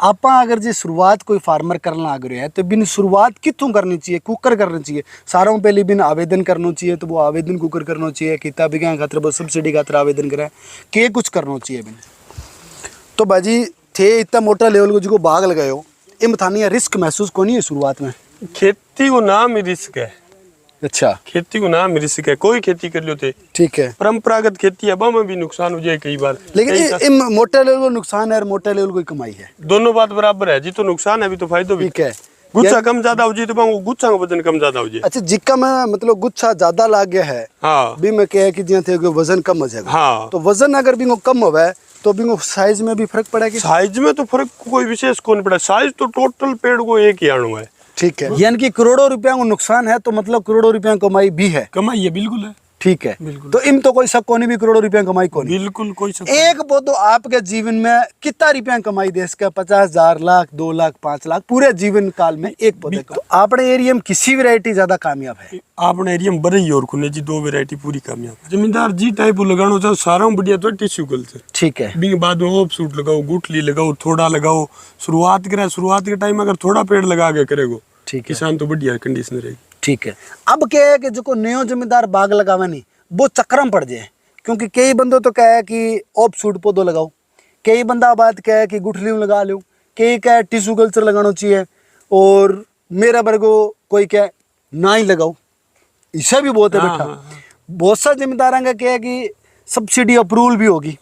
आप अगर जी शुरुआत कोई फार्मर करना लग रहे हैं तो बिन शुरुआत कितों करनी चाहिए, कुकर करनी चाहिए। सारों पहले बिन आवेदन करना चाहिए, तो वो आवेदन कुकर करना चाहिए, कितना बिका खातर वो सब्सिडी खातर आवेदन करें, के कुछ करना चाहिए बिन। तो बाजी थे इतना मोटा लेवल को जो बाग लगाए हो, ये बतानी रिस्क महसूस को नहीं है शुरुआत में? खेती को नाम ही रिस्क है। अच्छा, खेती को नाम रिस्क है, कोई खेती कर लो थे। ठीक है, परंपरागत खेती है, में भी नुकसान हो जाए कई बार, लेकिन मोटे लेवल को नुकसान है और मोटे लेवल को कमाई है, दोनों बात बराबर है जी। तो नुकसान है भी तो फायदा भी। ठीक है, गुच्छा कम ज्यादा हो जी तो गुच्छा का वजन कम ज्यादा हो जाए। अच्छा, जिक्का में मतलब गुच्छा ज्यादा लाग गया है, हाँ भी मैं कह कि थे वजन कम हो जाएगा। हाँ, तो वजन अगर भी कम होगा तो भी साइज में भी फर्क पड़ेगा। साइज में तो फर्क कोई विशेष को नहीं पड़ा, साइज तो टोटल पेड़ को एक ही आणु है। ठीक है, यानी कि करोड़ों रुपया को नुकसान है, तो मतलब करोड़ों रुपया कमाई भी है। कमाई है, बिल्कुल है। ठीक है, बिल्कुल। तो इन तो कोई शक को नहीं भी करोड़ों रुपया कमाई को नहीं, बिल्कुल कोई शक। एक पौधो आपके जीवन में कितना रुपया कमाई दे सके? 50,000, लाख, 2 लाख, 5 लाख पूरे जीवन काल में एक पौधे। तो अपने एरिया में किसी वैरायटी ज्यादा कामयाब है? अपने एरिया में बड़े और खुने जी 2 वैरायटी पूरी कामयाब है। जमींदार जी टाइप लगाना चाहो सारा बढ़िया तो टिश्यू कल्चर। ठीक है, बिंग बाद में ऑफ सूट लगाओ, गुठली लगाओ, थोड़ा लगाओ, शुरुआत करे, शुरुआत के टाइम अगर थोड़ा पेड़ लगा के करेगो, ठीक है, किसान तो बढ़िया कंडीशन रहेगी। ठीक है। अब क्या है कि जो नयो जमींदार बाग लगावे नहीं वो चक्कर में पड़ जाए, क्योंकि कई बंदों तो कहे कि ऑफ सूट पौधो लगाओ, कई बंदा बात कहे कि गुठली में लगा लो, कई कहे टिश्यू कल्चर लगाना चाहिए, और मेरा वर्गो कोई कहे ना ही लगाओ। इसे भी बहुत है बेटा। बहुत सा जमींदार का क्या है कि सब्सिडी अप्रूवल भी होगी,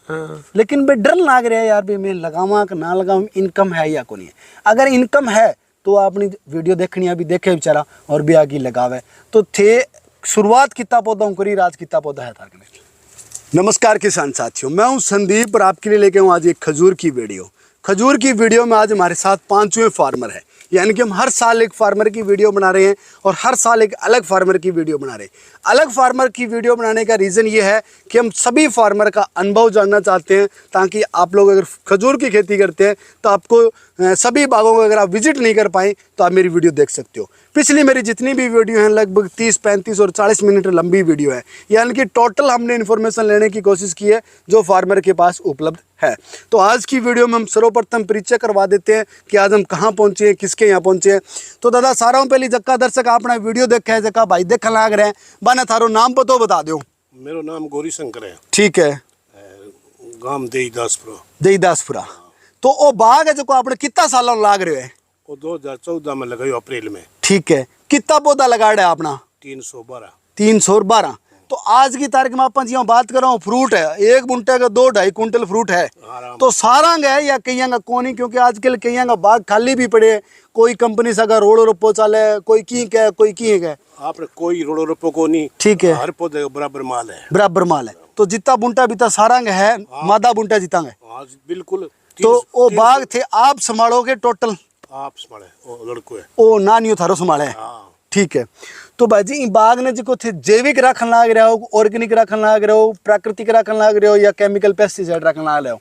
लेकिन भाई डर लग रहा है यार भाई मैं लगावा कि ना लगावा, इनकम है या को नहीं है। अगर इनकम है तो आपने वीडियो देखनी है, अभी देखे बेचारा और भी आगे लगावे। तो थे शुरुआत कितना पौधा करी, राज कितना पौधा है ताकि। नमस्कार किसान साथियों, मैं हूं संदीप और आपके लिए लेके हूं आज एक खजूर की वीडियो। खजूर की वीडियो में आज हमारे साथ 5वें फार्मर है, यानी कि हम हर साल एक फार्मर की वीडियो बना रहे हैं और हर साल एक अलग फार्मर की वीडियो बना रहे हैं। अलग फार्मर की वीडियो बनाने का रीज़न ये है कि हम सभी फार्मर का अनुभव जानना चाहते हैं, ताकि आप लोग अगर खजूर की खेती करते हैं तो आपको सभी बागों को अगर आप विजिट नहीं कर पाए तो आप मेरी वीडियो देख सकते हो। पिछली मेरी जितनी भी वीडियो हैं लगभग 30, 35 और 40 मिनट लंबी वीडियो है, यानी कि टोटल हमने इन्फॉर्मेशन लेने की कोशिश की है जो फार्मर के पास उपलब्ध है। तो आज की वीडियो में हम सर्वप्रथम परिचय करवा देते हैं कि आज हम कहाँ पहुँचे हैं, किसके यहाँ पहुँचे हैं। तो दादा सारा पहले जक्का दर्शक आपने वीडियो देखा है, जक्का भाई देखने लग रहे हैं, बाने थारो नाम पतो बता दो। मेरा नाम गौरी शंकर है। ठीक है, गांव देईदासपुरा। देईदासपुरा। तो वो बाग है जो आपने कितना साल लाग रहे है? वो 2014 में लगाई अप्रैल में। ठीक है, कितना पौधा लगा रहा है अपना? 312। 312। तो आज की तारीख में अपन जी बात कर रहा हूँ, फ्रूट है 1 गुंटे का 2-2.5 कुंटल फ्रूट है। तो सारा है या कई का कोनी, क्योंकि आजकल कई का बाग खाली भी पड़े, कोई कंपनी से रोड़ो रोपो चले, कोई की कह कोई की कह। आपने कोई रोड़ो रोपो को नहीं। ठीक है, हर पौधे बराबर माल है। बराबर माल है। तो जितना बुंटा बीता सारा है, मादा बुंटा जीता है। बिल्कुल। तो वो बाग थे आप संभालोगे टोटल? आप संभाले, वो लड़को है। ओ नानियो थारो संभाले। ठीक है। तो भाजी बाग ने जो थे जैविक रखन लाग रहे हो, ऑर्गेनिक रखन लाग रहे हो, प्राकृतिक रखन लाग रहे हो, या केमिकल पेस्टिसाइड रखन लाग रहे हो?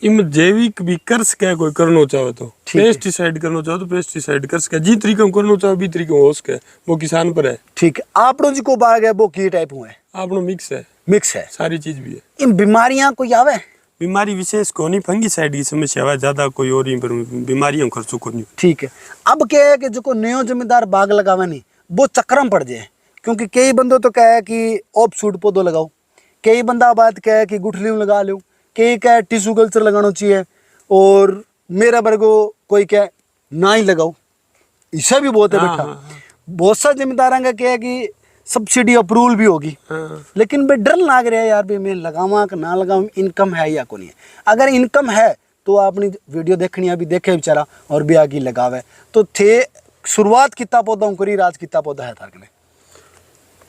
इम जैविक भी कर सके, कोई करना चाहे तो पेस्टिसाइड करना चाहे तो पेस्टिसाइड कर सके, जी तरीके करना चाहे भी तरीके हो सके, वो किसान पर है। ठीक है। आपनो जी को बाग है वो की टाइप हुआ है? आपनो मिक्स है। मिक्स है, सारी चीज भी है। इन बीमारियां कोई आवे? बीमारी विशेष को नहीं, फंगीसाइड की समस्या है ज्यादा, कोई और बीमारियों खर्चों को नहीं। ठीक है। अब क्या है कि जो नयो जमींदार बाग लगावे नहीं वो चक्कर में पड़ जाए, क्योंकि कई बंदों तो कहे कि ऑफ सूट पौधो लगाओ, कई बंदा बात कहे कि गुठली में लगा लो, कई कहे टिश्यू कल्चर लगाना चाहिए, और मेरा वर्गो कोई कहे ना ही लगाओ। इसे भी बहुत है बेटा। बहुत सा जमींदार का क्या है कि सब्सिडी अप्रूवल भी होगी, लेकिन भाई डर लग रहा है यार भाई मैं लगावा कि ना लगावा, इनकम है या को नहीं है। अगर इनकम है तो आपने वीडियो देखनी है, अभी देखे बेचारा और भी आगे लगावे। तो थे शुरुआत कितना पौधा करी, राज कितना पौधा है ताकि?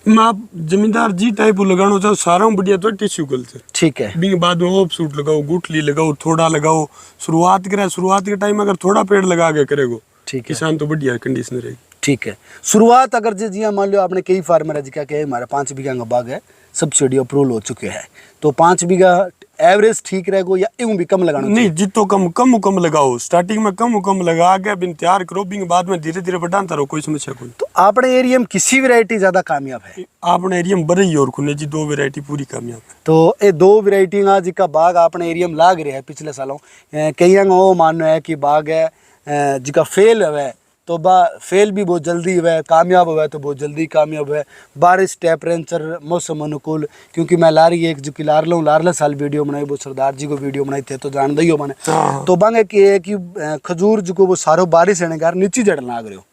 आप जमींदार जी टाइप लगाना चाहो सारा बढ़िया तो टिश्यू कल्चर। ठीक है, बिंग बाद में ऑफ सूट लगाओ, गुठली लगाओ, थोड़ा लगाओ, शुरुआत करे, शुरुआत के टाइम अगर थोड़ा पेड़ लगा के करेगो, ठीक किसान तो बढ़िया कंडीशन रहेगी। ठीक है। शुरुआत अगर जी मान लो आपने कई फार्मर है जिसका क्या हमारा 5 बीघा का बाग है, सब्सिडी अप्रूवल हो चुके हैं, तो 5 बीघा एवरेज ठीक रहेगो या यूं भी कम लगाना नहीं जितो कम लगाओ, स्टार्टिंग में कम लगा के बिन तैयार करो, बिन बाद में धीरे धीरे बढ़ाता रहो, कोई समस्या कोई। तो अपने एरिया में किसी वैरायटी ज्यादा कामयाब है? अपने एरिया में बरई और खुने जी 2 वैरायटी पूरी कामयाब है। तो ये 2 वैरायटी जिका बाग अपने एरिया में लाग रहा है पिछले सालों, कई वो मानना है कि बाग है जिका फेल है तो फेल भी बहुत जल्दी हुआ है, कामयाब हुआ है तो बहुत जल्दी कामयाब हुआ है। बारिश टेम्परेचर मौसम अनुकूल, क्योंकि मैं लारी एक जो कि लारला साल वीडियो बनाई, वो सरदार जी को वीडियो बनाई थे तो जान दही हो मैंने। तो बांगे कि खजूर जो को वो सारो बारिश रहने कार नीचे जड़ लाग रहे हो,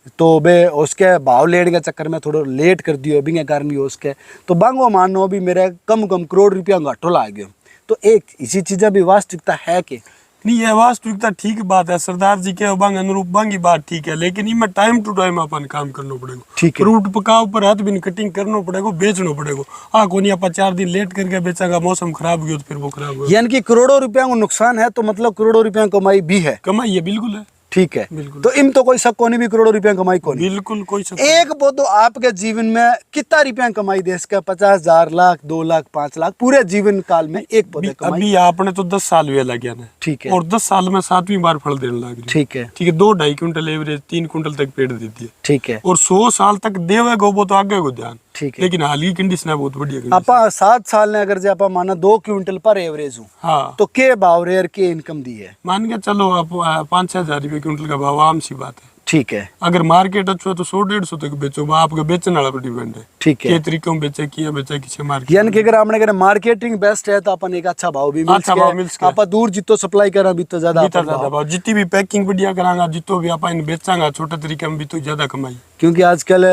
तो बे उसके भाव लेने के चक्कर में थोड़ा लेट कर दियो अभी के कारण भी उसके, तो बांगो मानो भी मेरे कम करोड़ रुपया घाटो लाग गयो। तो एक इसी चीज़ भी वास्तविकता है कि नहीं? ये वास्तविकता ठीक बात है, सरदार जी के बांग अनुरूप बांगी बात ठीक है, लेकिन इनमें टाइम टू टाइम अपन काम करना पड़ेगा। ठीक है, फ्रूट पकाओ पर हाथ भी कटिंग करना पड़ेगा, बेचना पड़ेगा। हाँ कोई नहीं, अपन 4 दिन लेट करके बेचागा, मौसम खराब हो गया तो फिर वो खराब हो, यानी कि करोड़ों रुपया को नुकसान है, तो मतलब करोड़ों रुपया कमाई भी है। कमाई है बिल्कुल है, ठीक है, बिल्कुल। तो इन तो कोई शक को नहीं भी करोड़ों रुपया कमाई को नहीं, बिल्कुल कोई शक एक पौधो आपके जीवन में कितना रुपया कमाई दे इसका? 50,000, लाख, 2 लाख, 5 लाख पूरे जीवन काल में एक पौधे कमाई। अभी आपने तो 10 साल वे लग गया ना, ठीक है, और 10 साल में 7वीं बार फल देने लग रही। ठीक है, ठीक है, 2-2.5 क्विंटल एवरेज 3 क्विंटल तक पेड़ देती है। ठीक है, और 100 साल तक देवेगा वो तो आगे को ध्यान। ठीक है, लेकिन हाल की कंडीशन है बहुत बढ़िया। आपा 7 साल ने अगर जे आपा माना 2 क्विंटल पर एवरेज हूँ, हाँ तो के भाव रेयर के इनकम दी है? मान के चलो आप 5-6 हजार रुपये क्विंटल का भाव आम सी बात है। ठीक है, अगर मार्केट अच्छा है तो 100-150 तक बेचो, आपके बेचने वाला पर डिपेंड है। ठीक है, के तरीके में बेचे, किया बेचे, किसे मार्केट, यानी कि अगर आपने कहना मार्केटिंग बेस्ट है तो अपन एक अच्छा भाव भी मिल सके, आपा दूर जितो सप्लाई करा भी तो ज्यादा भाव, जितनी भी पैकिंग बढ़िया करांगा, जितो भी आप बेचांगा छोटे तरीके में भी तो ज्यादा कमाई। क्योंकि आजकल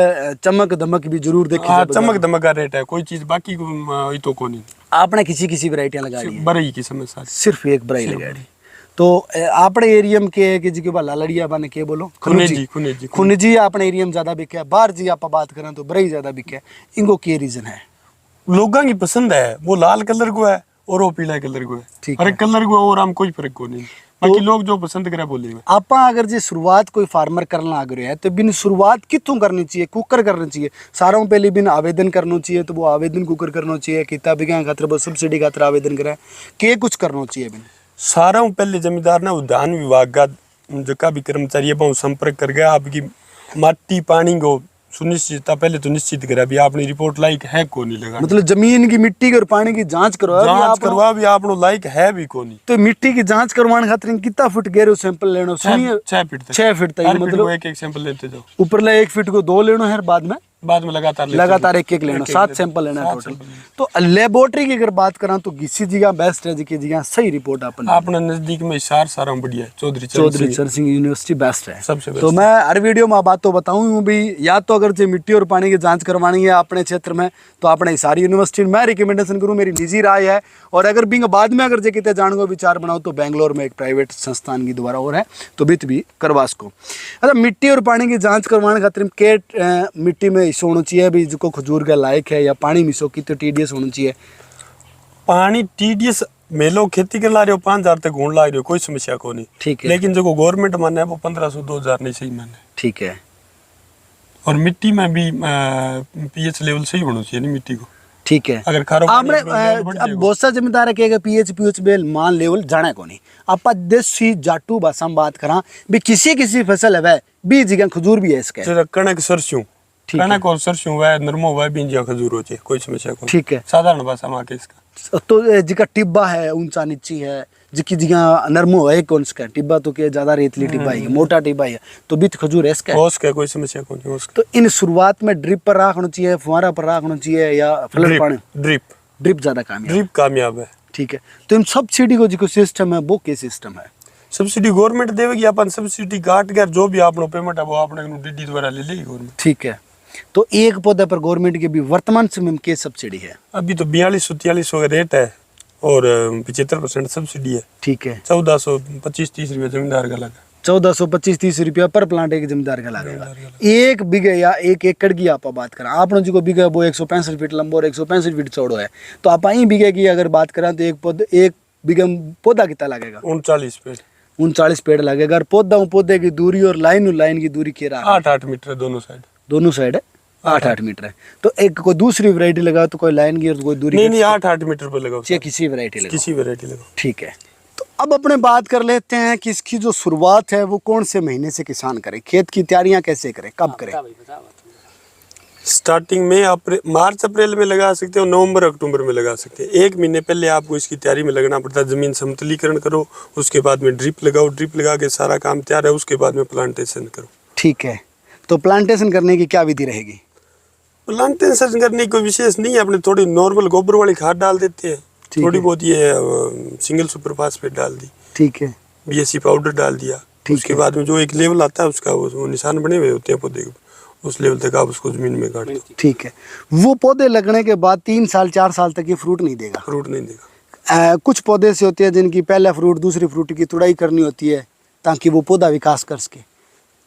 चमक दमक भी जरूर देखी, चमक दमक का रेट है, कोई चीज बाकी तो को नहीं। आपने किसी वैरायटियां लगा ली? बरई की समस्या सिर्फ एक बरई लगा दी। तो आपने एरिया में के कि जी के बा लालड़िया बने के बोलो खुनजी अपने एरिया में ज्यादा बिके, बाहर जी आप बात करें तो बरई ज्यादा बिके, इनको के रीजन है? लोगों की पसंद है, वो लाल कलर को है और वो पीला कलर को है, हर कलर को और हम कोई फर्क को नहीं, बाकी लोग जो पसंद करे बोले। आप अगर जी शुरुआत कोई फार्मर करना आ गए है तो बिन शुरुआत कितों करनी चाहिए? कुकर करनी चाहिए सारों पहले बिन आवेदन करना चाहिए, तो वो आवेदन कुकर करना चाहिए, कितना बिका खातर वो सब्सिडी खातर आवेदन करे के कुछ करना चाहिए? बिन सारा पहले जमींदार ना उद्यान विभाग का जका भी कर्मचारी है संपर्क कर गया, आपकी माटी पानी को सुनिश्चितता पहले तो निश्चित करा भी आपने रिपोर्ट लायक है को नहीं लगा, मतलब जमीन की मिट्टी और पानी की जांच करवा भी आप लायक है भी को नहीं। तो मिट्टी की जांच करवाने खातिर कितना फुट गहरे सैंपल लेना? 6 फीट तक मतलब एक सैंपल लेते जाओ, ऊपर 1 फीट को 2 लेना है, बाद में लगातार एक लेना, 7 सैंपल लेना है टोटल। तो लेबोरेटरी की अगर बात करा तो किसी जगह बेस्ट है जी जगह सही रिपोर्ट अपने नजदीक में सारा बढ़िया है, चौधरी चरण सिंह यूनिवर्सिटी बेस्ट है सबसे बेस्ट। तो मैं हर वीडियो में बात तो बताऊं भी, या तो अगर जो मिट्टी और पानी की जांच करवानी है अपने क्षेत्र में तो अपने सारी यूनिवर्सिटी मैं रिकमेंडेशन करूँ, मेरी निजी राय है। और अगर बिंग बाद में अगर जो कितने जान को विचार बनाओ तो बेंगलोर में एक प्राइवेट संस्थान की द्वारा और है तो बित भी करवा सको। अच्छा, मिट्टी और पानी की जांच करवाने खातिर के मिट्टी में हिस्सों होना चाहिए भी जो खजूर का लायक है, या पानी मिसो की तो टीडीएस होना चाहिए? पानी टीडीएस मेलो खेती कर ला रहे हो 5,000 तक घूम ला रहे हो, कोई समस्या को नहीं। ठीक है, लेकिन जो गवर्नमेंट माने है वो 1,500-2,000 नहीं सही माने। ठीक है, और मिट्टी में भी पीएच लेवल सही होना चाहिए नहीं मिट्टी को। ठीक है, अगर खारो आपने अब बहुत सा जिम्मेदार है कि पीएच बेल मान लेवल जाने को नहीं, आप देसी जाटू भाषा में बात करा भी किसी फसल है बीज जगह खजूर भी है इसके, कणक सरसों कणक और सरसों वह नरमो वह बीज खजूर हो कोई समस्या को। ठीक है, साधारण भाषा में आके इसका तो जिका टिब्बा है ऊंचा नीची है, जिकी जगह नरमो है कौन सा टिब्बा तो के ज्यादा रेतली टिब्बा है, मोटा टिब्बा है तो बीत खजूर है इसका कोई समस्या को नहीं। तो इन शुरुआत में ड्रिप पर रखना चाहिए, फुहारा पर रखना चाहिए, या फ्लड पानी? ड्रिप ज्यादा कामयाब है। ठीक है, तो इन सब्सिडी को जो सिस्टम है वो क्या सिस्टम है? सब्सिडी गवर्नमेंट देगी, अपन सब्सिडी काट कर जो भी आपनो पेमेंट है वो आपने डीडी द्वारा ले लेगी गवर्नमेंट। ठीक है, तो एक पौधे पर गवर्नमेंट की भी वर्तमान समय में क्या सब्सिडी है? अभी तो 4200-4300 का रेट है और 75% सब्सिडी है। ठीक है, 1425-30 रुपया जमींदार का लगा, 1425-30 रुपया पर प्लांट एक जमींदार का लगेगा। 1 बीघे या 1 एकड़ की आप बात करें, आपने जो बीघा वो 165 फीट लंबो और 165 फीट चौड़ो है, तो आप 1 बीघे की अगर बात करें तो एक बीघे में पौधा कितना लगेगा? 39 पेड़ लगेगा। और पौधे की दूरी और लाइन की दूरी क्या रहा? 8 मीटर दोनों साइड है। 8 मीटर है। तो एक कोई दूसरी वैरायटी लगाओ तो कोई लाइन की और कोई दूरी नहीं 8 मीटर पे लगाओ, चाहिए किसी वैरायटी लगाओ, किसी वैरायटी लगाओ। ठीक है। तो अब अपने बात कर लेते हैं कि इसकी जो शुरुआत है वो कौन से महीने से किसान करे, खेत की तैयारियां कैसे करे, कब करे? स्टार्टिंग में मार्च अप्रैल में लगा सकते हो, नवंबर अक्टूबर में लगा सकते हैं। 1 महीने पहले आपको इसकी तैयारी में लगना पड़ता है। जमीन समतलीकरण करो, उसके बाद में ड्रिप लगाओ, ड्रिप लगा के सारा काम तैयार है, उसके बाद में प्लांटेशन करो। ठीक है। तो प्लांटेशन करने की क्या विधि रहेगी? प्लांटेशन करने की कोई विशेष नहीं है, अपने थोड़ी नॉर्मल गोबर वाली खाद डाल देते हैं, थोड़ी बहुत ये सिंगल सुपर फास्फेट डाल दी, ठीक है, बीएससी पाउडर डाल दिया। उसके बाद में जो एक लेवल आता है उसका वो निशान बने हुए होते हैं पौधे के, उस लेवल तक आप उसको जमीन में काट दो। ठीक है। वो पौधे लगने के बाद 3 साल 4 साल तक ये फ्रूट नहीं देगा? फ्रूट नहीं देगा। कुछ पौधे से होते हैं जिनकी पहला फ्रूट दूसरी फ्रूट की तुड़ाई करनी होती है ताकि वो पौधा विकास कर सके।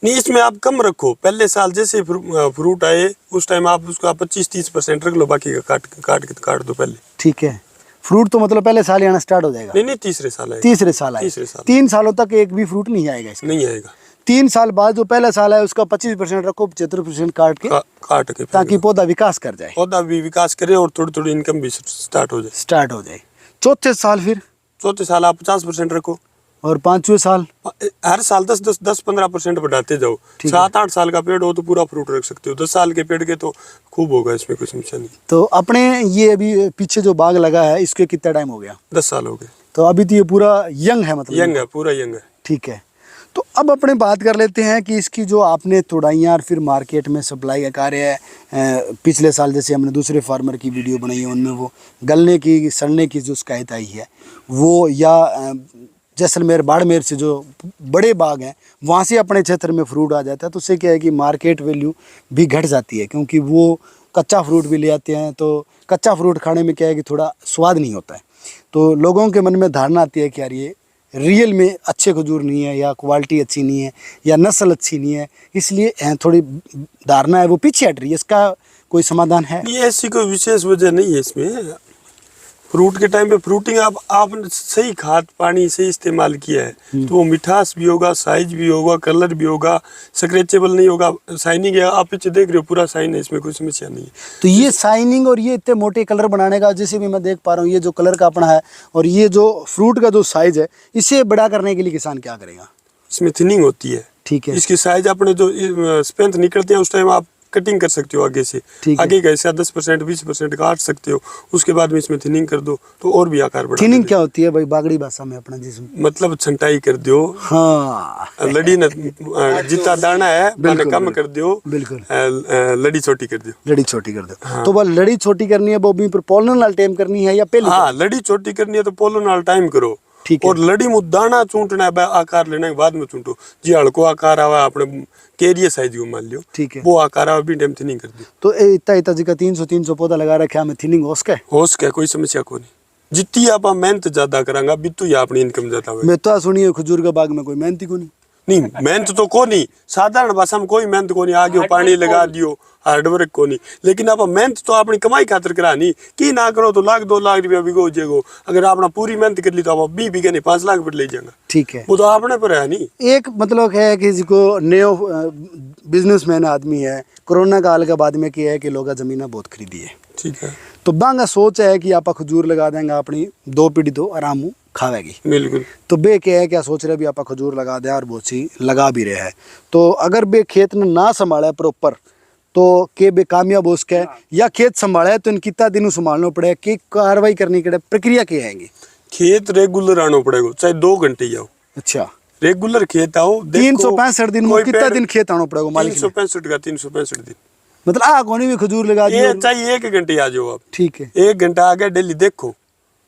नहीं, इसमें आप कम रखो। पहले साल जैसे फ्रूट आए उस टाइम आप उसका 25-30% रख लो, बाकी का काट दो पहले। ठीक है। फ्रूट तो मतलब पहले साल आना स्टार्ट हो जाएगा? नहीं, तीसरे साल आएगा। तीसरे साल आएगा। 3 सालों तक एक भी फ्रूट नहीं आएगा इसका? नहीं आएगा। 3 साल बाद जो पहला साल है उसका 25% रखो, 75% काट के ताकि पौधा विकास कर जाए, पौधा भी विकास करे और थोड़ी थोड़ी इनकम भी स्टार्ट हो जाए। चौथे साल फिर? चौथे साल आप 50% रखो और 5वें साल? हर साल 10-15% बढ़ाते जाओ। 7-8 साल का पेड़ हो तो पूरा फ्रूट रख सकते हो, 10 साल के पेड़ के तो खूब होगा, इसमें कोई समस्या नहीं। तो अपने ये अभी पीछे जो बाग लगा है इसके कितना टाइम हो गया? 10 साल हो गए। तो अभी तो ये पूरा यंग है, मतलब यंग है, पूरा यंग है। ठीक है। तो अब अपने बात कर लेते हैं कि इसकी जो आपने तुड़ाइयाँ और फिर मार्केट में सप्लाई का कार्य है, पिछले साल जैसे हमने दूसरे फार्मर की वीडियो बनाई है उनमें वो गलने की सड़ने की जो शिकायत आई है वो, या जैसलमेर बाड़मेर से जो बड़े बाग हैं वहाँ से अपने क्षेत्र में फ्रूट आ जाता है, तो उससे क्या है कि मार्केट वैल्यू भी घट जाती है, क्योंकि वो कच्चा फ्रूट भी ले आते हैं। तो कच्चा फ्रूट खाने में क्या है कि थोड़ा स्वाद नहीं होता है, तो लोगों के मन में धारणा आती है कि यार ये रियल में अच्छे खजूर नहीं है, या क्वालिटी अच्छी नहीं है, या नस्ल अच्छी नहीं है, इसलिए थोड़ी धारणा है वो पीछे हट रही है। इसका कोई समाधान है? ये ऐसी कोई विशेष वजह नहीं है इसमें। फ्रूट के टाइम पे फ्रूटिंग आपने सही खाद पानी सही इस्तेमाल किया है तो वो मिठास भी होगा, साइज भी होगा, कलर भी होगा, स्क्रैचेबल नहीं होगा, शाइनिंग है। आप पीछे देख रहे हो पूरा शाइन है, इसमें कोई समस्या नहीं है। तो ये शाइनिंग और ये इतने मोटे कलर बनाने का, जैसे भी मैं देख पा रहा हूँ ये जो कलर का अपना है और ये जो फ्रूट का जो साइज है, इसे बड़ा करने के लिए किसान क्या करेगा? इसमें थिनिंग होती है। ठीक है। इसकी साइज अपने जो स्ट्रेंथ निकलते हैं उस टाइम आप कटिंग कर सकते हो आगे से, आगे का हिस्सा 10% 20% काट सकते हो, उसके बाद में इसमें थिनिंग कर दो तो और भी आकार बढ़ा। थिनिंग क्या होती है भाई बागड़ी भाषा में अपना जिसम? मतलब छंटाई कर दो। हाँ, लड़ी न जितना दाना है मैंने कम कर दो, बिल्कुल लड़ी छोटी कर दो, लड़ी छोटी कर दो। हाँ। तो वो लड़ी छोटी करनी है वो भी पोलन नाल टाइम करनी है या पहले? हाँ, लड़ी छोटी करनी है तो पोलन नाल टाइम करो। ठीक है। और लड़ी में दाना चूंटना है, आकार लेने के बाद में चूंटो। जी हड़को आकार आवा अपने केरिया साइज को मान लियो, ठीक है, वो आकार आवा भी टाइम थिनिंग कर दो। तो इतना इतना जी का 300 पौधा लगा रखा है, थिनिंग हो सके कोई समस्या को नहीं। जितनी आप मेहनत ज्यादा करांगा बितु या अपनी इनकम ज्यादा होगी। मैं तो सुनिए खजूर के बाग में कोई मेहनत ही को नहीं, मेहनत तो को नहीं, साधारण भाषा में कोई मेहनत को नहीं, आगे पानी लगा दियो, हार्डवर्क को नहीं। लेकिन आप मेहनत तो अपनी कमाई खातर करानी की ना करो तो 1-2 लाख रुपया बिगो जाएगो। अगर आपने पूरी मेहनत कर ली तो आप 20 बीघे नहीं 5 लाख पर ले जाएगा। ठीक है, वो तो आपने पर है नहीं। एक मतलब है कि जिसको नयो बिजनेसमैन आदमी है, कोरोना काल के बाद में क्या है कि लोग जमीन बहुत खरीदी है, ठीक है, तो बांगा सोच है कि आप खजूर लगा देंगे अपनी 2 पीढ़ी तो आराम खावेगी। बिल्कुल। तो बे क्या है क्या सोच रहे भी आप खजूर लगा दें और बहुत सी लगा भी रहे हैं, तो अगर बे खेत ने ना संभाला प्रॉपर तो के बे कामयाब हो सके, या खेत संभाला है तो इन कितना दिन संभालना पड़ेगा, कि कार्रवाई करनी पड़े, प्रक्रिया क्या है? खेत रेगुलर आना पड़ेगा, चाहे 2 घंटे ही आओ। अच्छा, रेगुलर खेत आओ। 365 दिन में कितना दिन खेत आना पड़ेगा मालिक? 365 दिन। मतलब कोनी भी खजूर लगा दी, चाहिए 1 घंटे आ जाओ आप। ठीक है, 1 घंटा आ गया डेली देखो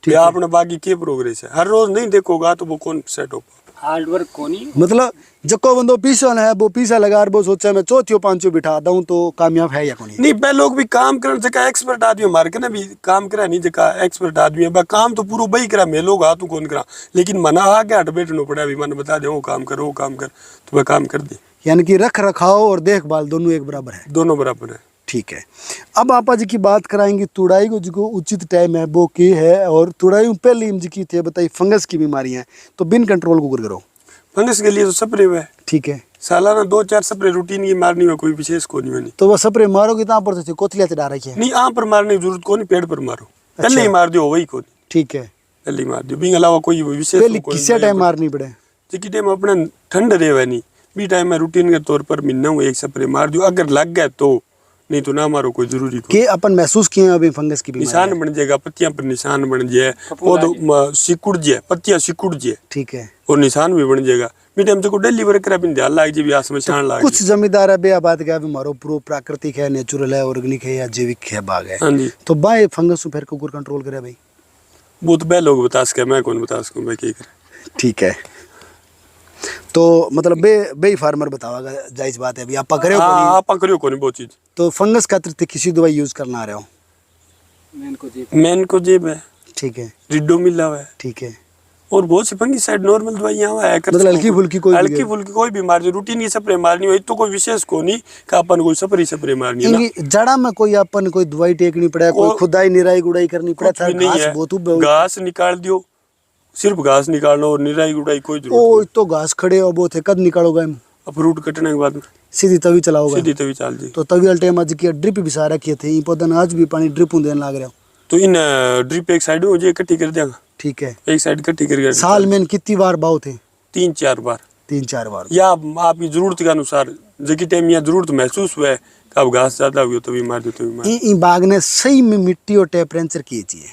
आपने बाकी क्या प्रोग्रेस है। हर रोज नहीं देखोगा तो वो कौन सेट हो हार्ड वर्क कोनी। मतलब जको बंदो पीसा है वो पीसा लगा वो सोचा मैं 4-5 बिठा दूं तो कामयाब है या कोनी? नहीं, पहले लोग भी काम करने जगह एक्सपर्ट आदमी हमारे के ना भी काम करा नहीं जगह एक्सपर्ट आदमी है काम तो पूरा बही करा मैं लोग तू कौन करा, लेकिन मना आगे हट बैठना पड़ा अभी मैंने बता दे वो काम कर वो काम कर तो वह काम कर दे। यानी कि रख रखाव और देखभाल दोनों एक बराबर है? दोनों बराबर है। ठीक है। अब आप जी की बात कराएंगे तुड़ाई को जो उचित टाइम है वो के है, और तुड़ाई पहले जी की थे बताइए फंगस की बीमारी है तो बिन कंट्रोल को करो। फंगस के लिए तो स्प्रे है। ठीक है, सालाना 2-4 स्प्रे रूटीन की मारनी है, कोई विशेष को नहीं बनी। तो वो स्प्रे मारोगे तो पर तो कोतलिया चढ़ा रखी है नहीं आम पर मारने की जरूरत को नहीं, पेड़ पर मारो, पहले ही मार दियो वही को नहीं, ठीक है पहले ही मार दियो, बिंग अलावा कोई विशेष पहले किसी टाइम मारनी पड़े जिस टाइम अपने ठंड रहे नहीं बी टाइम में रूटीन के तौर पर महीना में एक स्प्रे मार दियो, अगर लग गए तो, नहीं तो ना मारो, कोई जरूरी को। के अपन महसूस किए अभी फंगस की बीमारी निशान बन जाएगा, पत्तियां पर निशान बन जाए, पौधों सिकुड़ जाए, पत्तियां सिकुड़ जाए, ठीक है और निशान भी बन जाएगा। मीडियम टाइम से को डेली वर्क करा बिन ध्यान लाग जी, आस में शान लाग। कुछ जमींदार है बे बात क्या भी मारो प्रो प्राकृतिक है, नेचुरल है, ऑर्गेनिक है या जैविक है बाग है, हाँ जी, तो बाय फंगस को फिर कुकुर कंट्रोल करे भाई, वो तो बे लोग बता सके, मैं कौन बता सकूं मैं क्या करे। ठीक है तो मतलब बे फार्मर बतावागा, जायज बात है अभी आप करे हो हाँ आप करियो कौन बहुत चीज। तो फंगस का अतिरिक्त किसी दवाई यूज करना आ रहे हो? मैन को जेब है, ठीक है रिडो मिला हुआ है, ठीक है और बहुत सी फंगिसाइड नॉर्मल दवाइयां है, मतलब हल्की फुल्की कोई हल्की फुल्की कोई बीमारी रूटीन की स्प्रे मारनी हो, तो कोई विशेष को नहीं का अपन कोई स्प्रे मारनी है ना। जड़ा में कोई अपन कोई दवाई टेकनी पड़े, कोई खुदाई निराई गुड़ाई करनी पड़े, कुछ भी नहीं है, घास निकाल दियो, सिर्फ घास निकालना और निराई गुड़ाई कोई जरूरत ओ तो घास खड़े हो बहुत है, कद निकालोगे हम फ्रूट कटने के बाद में सीधी तवी चलाओगे, सीधी तवी चाल जी। तो तवी वाले टाइम आज की ड्रिप भी सारा किए थे, पौधा आज भी पानी ड्रिप देने लग रहे हो, तो इन ड्रिप एक साइड हो जाए इकट्ठी कर देगा, ठीक है एक साइड इकट्ठी कर साल में कितनी बार बाव थे? 3-4 बार, 3-4 बार, या आपकी जरूरत के अनुसार जबकि टाइम या जरूरत महसूस हुआ है कि अब घास ज्यादा हुई तो बीमार दो तो बीमार। ई बाग ने सही में मिट्टी और टेम्परेचर की चाहिए,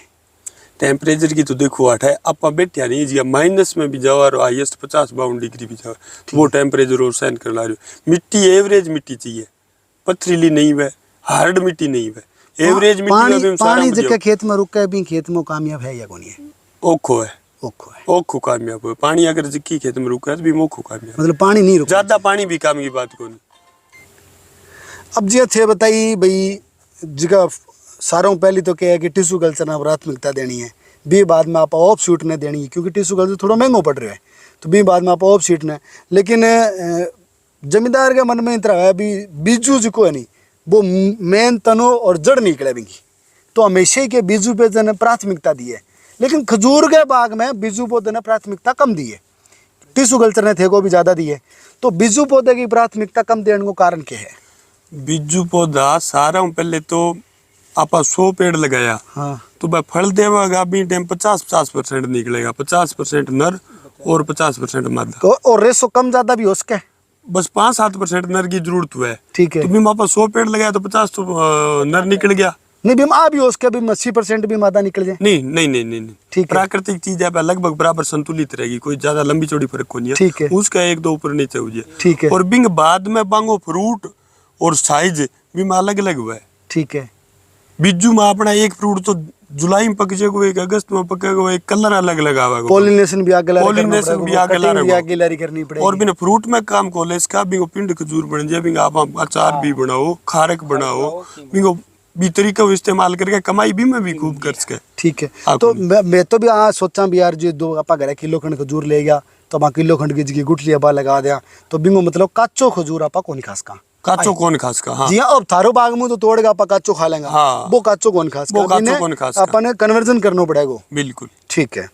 टेम्परेचर की तो देखो 8 है, आप बैठे नहीं जी, माइनस में भी जाओ और हाईएस्ट 50-52 डिग्री भी जाओ, वो टेम्परेचर और सहन कर ला रहे हो। मिट्टी एवरेज मिट्टी चाहिए, पथरीली नहीं है, हार्ड मिट्टी नहीं है, एवरेज मिट्टी। पानी जगह खेत में रुका है भी खेत में कामयाब है या कोनी है? ओखो है, ओखो कामयाब है, पानी अगर जिक्की खेत में रुका है तो भी मोखो कामयाब, मतलब पानी नहीं रुका, ज्यादा पानी भी काम की बात को नहीं। अब जी थे बताइए भाई जगह सारों पहली तो क्या है कि टिश्यू कल्चर ने प्राथमिकता देनी है, बी बाद में आप ऑफ शूट ने देनी है, क्योंकि टिश्यू कल्चर थोड़ा महंगो पड़ रहा है, तो बी बाद में आप ऑफ शूट ने। लेकिन जमींदार के मन में इतना है भी बीजू जो है नहीं वो मेन तनो और जड़ निकले बिंगी, तो हमेशा ही के बीजू पे जन प्राथमिकता दी है, लेकिन खजूर के बाग में बीजू पौधे ने प्राथमिकता कम दी है, टिश्यू कल्चर ने थे को भी ज़्यादा दी है, तो बीजू पौधे की प्राथमिकता कम देने को कारण क्या है? बीजू पौधा सारा पहले तो आप 100 पेड़ लगाया, हाँ तो भाई फल देगा भी टाइम 50% निकलेगा, 50% नर और 50% मादा, और रेसो कम ज़्यादा भी हो सके, बस 5-7% नर की जरूरत हुआ है, ठीक है। तो भी आप 100 पेड़ लगाया तो 50 तो नर निकल गया, नहीं भी आ भी हो उसके भी 80% भी मादा निकल जाए, नहीं नहीं नहीं नहीं, नहीं। ठीक है, प्राकृतिक चीज है लगभग बराबर संतुलित रहेगी, कोई ज्यादा लंबी चौड़ी फर्क को नहीं है, ठीक है, उसका 1-2 ऊपर नीचे हो जाए, ठीक है, और बिंग बाद में बांगो फ्रूट और साइज भी में अलग अलग हुआ है, ठीक है। बिज्जू में अपना एक फ्रूट तो जुलाई में पक जाएगा, एक अगस्त में पकेगा, एक कलर अलग लगा हुआ, पॉलिनेशन भी आगे आगे करनी पड़ेगी, और बिना फ्रूट में काम खोले इसका भी पिंड खजूर बन जाए, बिंग आप अचार भी बनाओ, खारक बनाओ, बिंगो भी तरीका इस्तेमाल करके कमाई भी में भी खूब कर सके, ठीक है। तो मैं तो भी सोचा भी यार जो दो आप घर किलो खंड खजूर ले गया तो वहाँ किलो खंड की जगह गुठली बा लगा दिया, तो बिंगो मतलब काचो खजूर आपा कौन खास का, काचो कौन खास का, हाँ जी हाँ, अब थारो बाग में तो तोड़ेगा आपा काचो खा लेंगे, हाँ वो काचो कौन खास का, अपन कन्वर्जन करना पड़ेगा, बिल्कुल ठीक है।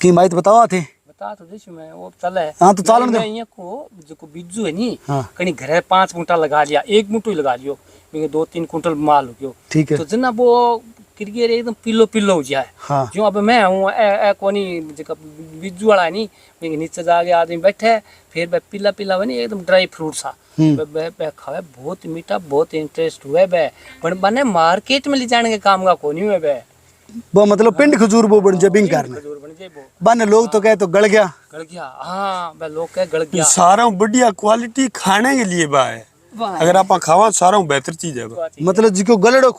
की माहित बताओ थे बता तो देश में वो चल है, हाँ तो चालन दे यहाँ को जो बीजू है नी, हाँ। कहीं घर 5 कुंटल लगा लिया, 1 मुठ्ठी ही लगा लियो, 2-3 कुंटल माल हो गयो, ठीक है, तो जना वो क्रिकेट एकदम पिल्लो पिल्लो हो जाए, हाँ। जो अब मैं हूँ कोनी जो बीजू वाला नहीं, नीचे जाके आदमी बैठे फिर पिल्ला पिल्ला बनी एकदम ड्राई फ्रूट सा खावे, बहुत मीठा, बहुत इंटरेस्ट हुआ बे, पर बने मार्केट में ले जाने के काम का कोनी हुआ बे, वो मतलब पिंड खजूर वो बन जबिंग करने बन लोग तो कहे तो गल गया, हाँ बे लोग कहे गल गया, सारा बढ़िया क्वालिटी खाने के लिए बा है, अगर आप खावा सारा बेहतर चीज है, मतलब जिको गलेडो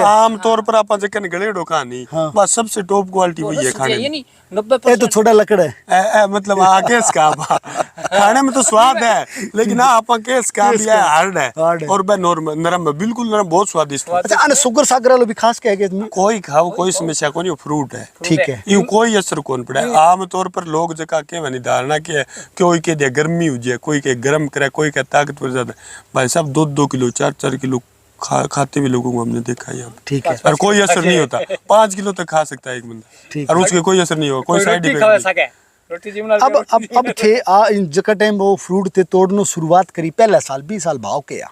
आम तौर पर आप गलेडो खा नहीं, बस सबसे टॉप क्वालिटी भी है खाने में, 90% तो छोटा लकड़ है, मतलब केस का खाने में तो स्वाद है, लेकिन आप केस का भी है, हार्ड है, और नॉर्मल नरम है, बिल्कुल नरम, बहुत स्वादिष्ट। अच्छा शुगर सागर वाला भी खास कह के कोई खाओ कोई समस्या को नहीं, फ्रूट है, ठीक है, यूं कोई असर कौन पड़े। आम तौर पर लोग जगह के बनी धारणा के कोई के दे गर्मी हो जाए, कोई के गर्म करे, कोई के ताकतवर ज्यादा, भाई साहब 2-2 किलो 4-4 किलो खाते भी लोगों को हमने देखा है, ठीक है, और कोई असर नहीं होता, 5 किलो तक खा सकता है एक बंदा, और उसके कोई असर नहीं होगा, कोई साइड इफेक्ट नहीं, रोटी जिमना अब थे आ इन जका टाइम वो फ्रूट थे तोड़नो शुरुआत करी पहला साल 20 साल भाव के आ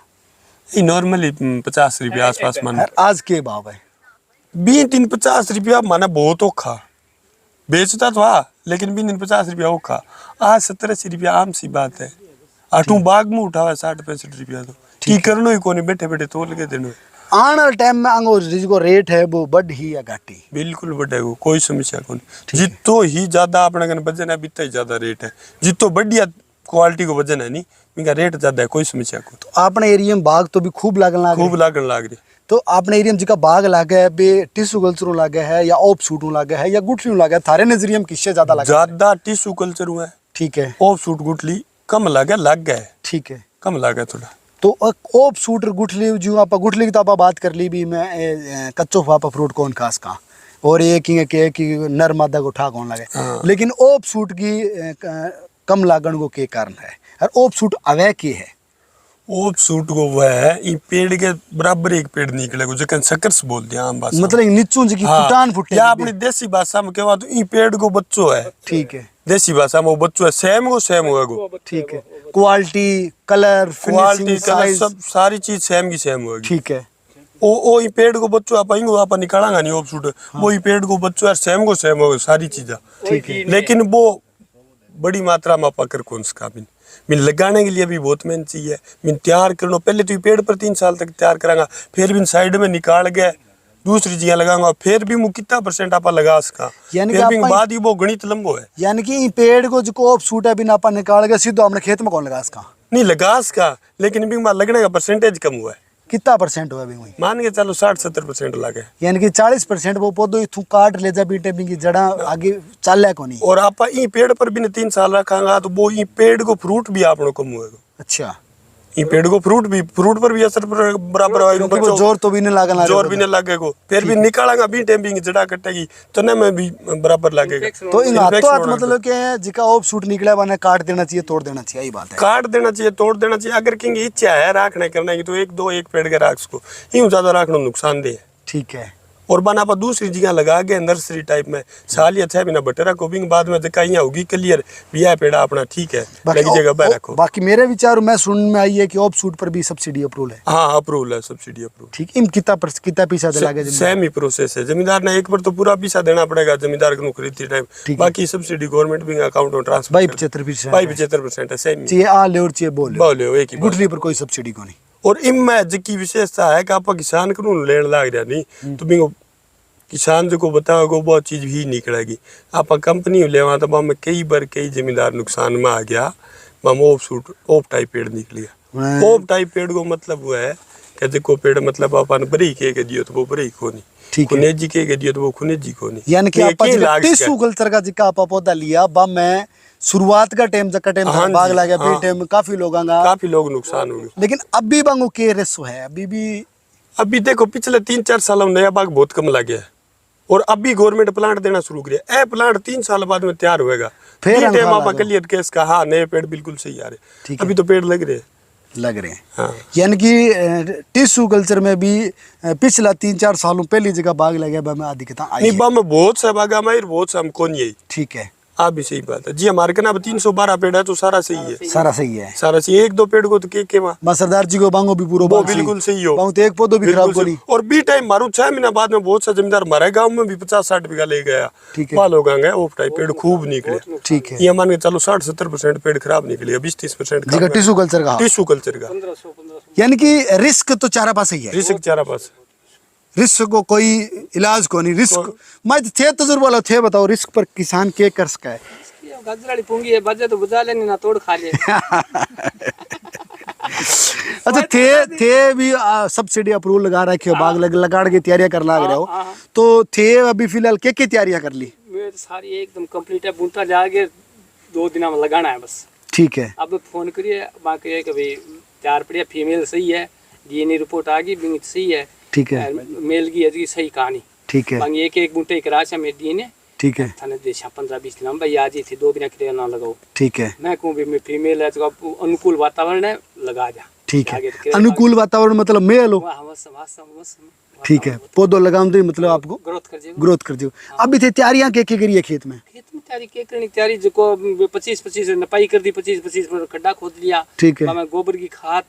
ये नॉर्मली 50 रुपया आसपास मान आज के भाव है 20-50 रुपया माना बहुत औखा बेचता तो हाँ लेकिन 20-50 रुपया औखा आज 70-80 रुपया आम सी बात है अठू बाग में उठावा 60-65 रुपया तो की करनो ही कोनी बैठे बैठे तोल के देनो आने वाले टाइम में अंगो जिसको रेट है वो बढ़ ही या घाटी बिल्कुल बढ़ेगा कोई समस्या कोनी जितो ही ज्यादा अपने कन वजन है बितना ही ज्यादा रेट है जितो बढ़िया क्वालिटी को वजन है नी इनका रेट ज्यादा है कोई समस्या को तो आपने एरिया में बाग तो भी खूब लागन लाग रही तो आपने एरिया में जिका बाग लागे है बे टिश्यू कल्चर लागे है या ऑफ शूट लागे है या गुठली लागे है थारे नजरिए में किससे ज्यादा लागे ज्यादा टिश्यू कल्चर हुआ है ठीक है ऑफ शूट गुठली कम लग गया ठीक है कम लगा थोड़ा तो ऑफ शूट गुठली जो आप गुठली की तो आप बात कर ली भी मैं कच्चो फापा फ्रूट कौन खास का और ये कि नर मादा को उठा कौन लगे लेकिन ऑफ शूट की कम लागण को के कारण है और ऑफ शूट अवय की है ऑफ शूट को वह है ये पेड़ के बराबर एक पेड़ निकलेगा जकन सकर्स बोल दिया आम भाषा मतलब नीचू जी की फुटान फुटे या अपनी देसी भाषा में कहवा तो ये पेड़ को बच्चो है ठीक है देसी भाषा में वो बच्चो है सेम होगा ठीक है क्वालिटी कलर क्वालिटी कलर सब सारी चीज सेम की सेम होगी ठीक है ओ ये पेड़ को बच्चो आप निकालांगा नहीं ऑफ शूट वो ये पेड़ को बच्चो है सेम को सेम होगा सारी चीजें ठीक है लेकिन वो बड़ी मात्रा में पकड़ कौन सा मिन लगाने के लिए भी बहुत मेहनत चाहिए मिन तैयार करना पहले तो ये पेड़ पर 3 साल तक तैयार करांगा फिर भी साइड में निकाल के दूसरी चीजें लगाऊंगा फिर भी मैं कितना % आप लगा सका फिर भी बाद ही वो गणित लंबो है यानी कि ये पेड़ को जो ऑफ शूट है बिना आप निकाल के सीधो अपने खेत में कौन लगा सका नहीं लगा सका लेकिन भी लगने का % कम हुआ है कितना % हुआ भी मान के चलो 60-70% लगे यानी कि 40% वो पौधो इथू काट ले जा बीटे भी जड़ा आगे चल को नहीं और आप ये पेड़ पर भी 3 साल रखांगा तो वो ये पेड़ को फ्रूट भी आप कम हुएगा अच्छा ये पेड़ को फ्रूट पर भी असर बराबर होगा जोर तो भी नहीं लागेगा जोर भी नहीं लगेगा फिर भी निकालेगा भी टाइम भी जड़ा कटेगी तो ना में भी बराबर लगेगा तो इन हाथों मतलब कि जिका ऑफ शूट निकला बने काट देना चाहिए तोड़ देना चाहिए यही बात है काट देना चाहिए तोड़ देना चाहिए अगर किंग इच्छा है रखने करने की तो एक पेड़ के राख को यूं ज्यादा रखना नुकसानदेह है ठीक है और बना आप दूसरी जगह लगा के नर्सरी टाइप में साल या 6 महीना बटेरा कोपिंग बाद में जगह यहाँ होगी क्लियर बिया पेड़ा अपना ठीक है लगी जगह पर रखो बाकी मेरे विचार में सुनने में आई है कि ऑफ शूट पर भी सब्सिडी अप्रूवल है हाँ अप्रूवल है सब्सिडी अप्रूवल ठीक इन कितना पैसा दिलागे सेम ही प्रोसेस है जमींदार ने एक पर तो पूरा पैसा देना पड़ेगा जमींदार को खरीदती टाइम बाकी सब्सिडी गवर्नमेंट भी अकाउंट में ट्रांसफर 75% है सेम चाहिए आ ले और चाहिए बोले एक ही गुठली पर कोई सब्सिडी को नहीं और इनमें जिसकी विशेषता है कि आप किसान को लेन लाग रहा नहीं तो भी किसान जो को बताओगे बहुत चीज भी निकलेगी आप कंपनी लेवा तो हम कई बार कई जमींदार नुकसान में आ गया हम ऑफ टाइप पेड़ निकल गया ऑफ टाइप पेड़ को मतलब वो है कि जो पेड़ मतलब अपन बरी के दियो तो वो बरी को नहीं ठीक है खुनेजी के दियो तो वो खुनेजी को नहीं यानी कि आप टिश्यू कल्चर का जिका आप पौधा लिया बा मैं शुरुआत का टाइम जका टाइम बाग लगा बे टाइम काफी लोग नुकसान हो गए लेकिन अभी बांगो के रेसो है अभी देखो पिछले 3-4 सालों में नया बाग बहुत कम लगे है और अभी गवर्नमेंट प्लांट देना शुरू किया प्लांट 3 साल बाद में तैयार होएगा फिर टाइम आप क्लियर केस का हाँ नए पेड़ बिल्कुल सही आ रहे अभी तो पेड़ लग रहे हैं हाँ। यानी कि टिश्यू कल्चर में भी पिछला 3-4 सालों पहली जगह बाग लगे आदि नहीं बा में बहुत सा बागा में बहुत सा हमको नहीं ठीक है आप भी सही बात है जी हमारे के ना 312 पेड़ है तो सारा सही है सारा सही है 1-2 पेड़ को तो के सरदार जी को बांगो भी पूरा बिल्कुल सही हो बांगो तो एक पौधो भी खराब नहीं और बी टाइम मारू 6 महीना बाद में बहुत सा जमींदार हमारे गांव में भी 50-60 बीघा ले गया वहाँ लोग आ गए ऑफ टाइप पेड़ खूब निकले ठीक है ये मान के चलो 60-70% पेड़ खराब निकले 20-30% टिश्यू कल्चर का यानी कि रिस्क तो चारा पास ही है रिस्क चारा पास रिस्क को कोई इलाज को नहीं रिस्क मैं थे तजुर्बा वाला थे बताओ रिस्क पर किसान के कर सका है गजराड़ी पूंगी है बजे तो बुझा लेनी ना तोड़ खा ले अच्छा थे भी सब्सिडी अप्रूवल लगा रखे हो बाग लगाड़ की तैयारियां कर लग रहे हो तो थे अभी फिलहाल क्या तैयारियां कर ली मेरी सारी एकदम कंप्लीट है बूंटा जाके 2 दिन में लगाना है बस ठीक है अब फोन करिए बाकी है कि भाई तैयार पड़ी फीमेल सही है डीएनए रिपोर्ट आ गई बिंग सही है ठीक है मेल की सही कहानी ठीक है बाकी एक बूंटे कराच है मेरे डीएनए ठीक है थाने देशा 15-20 दिन भाई आज ही थी 2 दिन के ना लगाओ ठीक है मैं कहूँ भी फीमेल है तो अनुकूल वातावरण है लगा जा ठीक है अनुकूल वातावरण मतलब मेल हो ठीक है पौधो लगाओ तो मतलब आपको ग्रोथ कर जाओ अभी थे तैयारियां के करिए खेत में तैयारी के करनी तैयारी जो 25-25 नपाई कर दी 25-25 पर खड्डा खोद लिया ठीक है। मैं गोबर की खाद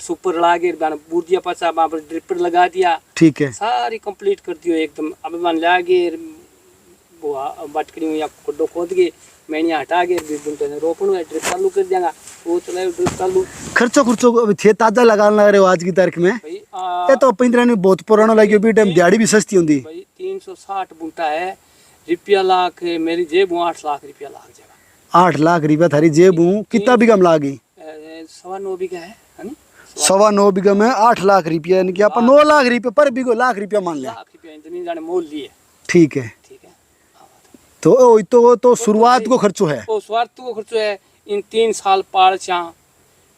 सुपर लागे बूर पाचा वहाँ पर ड्रिपर लगा दिया ठीक है। सारी कंप्लीट कर दियो एकदम। अब मान लागे वो बाटकड़ी में या खड्डो खोद के मैंने हटा के रोपण हुआ ड्रिप चालू कर देगा वो चलाए ड्रिप चालू। खर्चो खर्चो अभी थे ताजा लगाने लग रहे हो आज की तारीख में। भाई ये तो पिंजरा ने बहुत पुराना लगी भी टाइम दिहाड़ी भी सस्ती होती। भाई 360 बूटा है रुपया लाख मेरी जेब 8 लाख रुपया लाग जाएगा। 8 लाख रुपया थारी जेब हूँ कितना बीघा में लागी? 9.25 बीघा है नी? 9.25 बीघा में 8 लाख रुपया यानी कि आप 9 लाख रुपया पर बीघो लाख रुपया मान ले। लाख रुपया जमीन जाने मोल लिए। ठीक है। ठीक है तो शुरुआत को खर्चो है। वो स्वार्थ को खर्चो है इन 3 साल पाल चाह।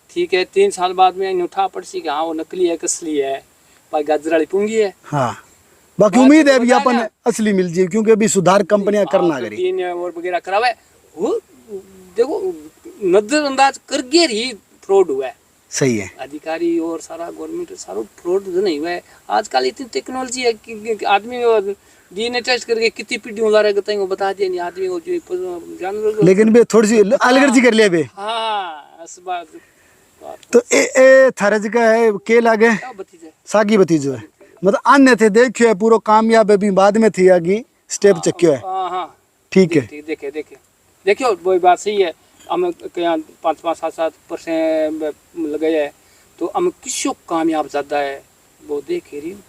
ठीक है 3 साल बाद में उठा पड़ सी कि हाँ वो नकली है कसली है भाई गाजर वाली पूंगी है। हाँ बाकी उम्मीद है अभी अपन असली मिल जाए क्योंकि अभी सुधार कंपनियां करना करी तीन और वगैरह करावे वो देखो नजरअंदाज करके ही फ्रॉड हुआ है। सही है। अधिकारी और सारा गवर्नमेंट सारा फ्रॉड नहीं हुआ है। आजकल इतनी टेक्नोलॉजी है कि आदमी डीएनए टेस्ट करके कितनी पीढ़ी ला रहे हैं बता दिया नहीं आदमी को जो जानवर। लेकिन बे थोड़ी सी अलगर्जी कर लिया बे। हाँ इस बात तो ए थारे जगह है के लागे सागी भतीजो है मतलब अन्य थे देखियो है पूरा कामयाब है भी बाद में थी आगे स्टेप चक्यो है। हाँ ठीक है। देखे देखियो वही बात सही है। हम 5-7% लगे है तो हम किसो कामयाब ज्यादा है वो देख रही हूँ।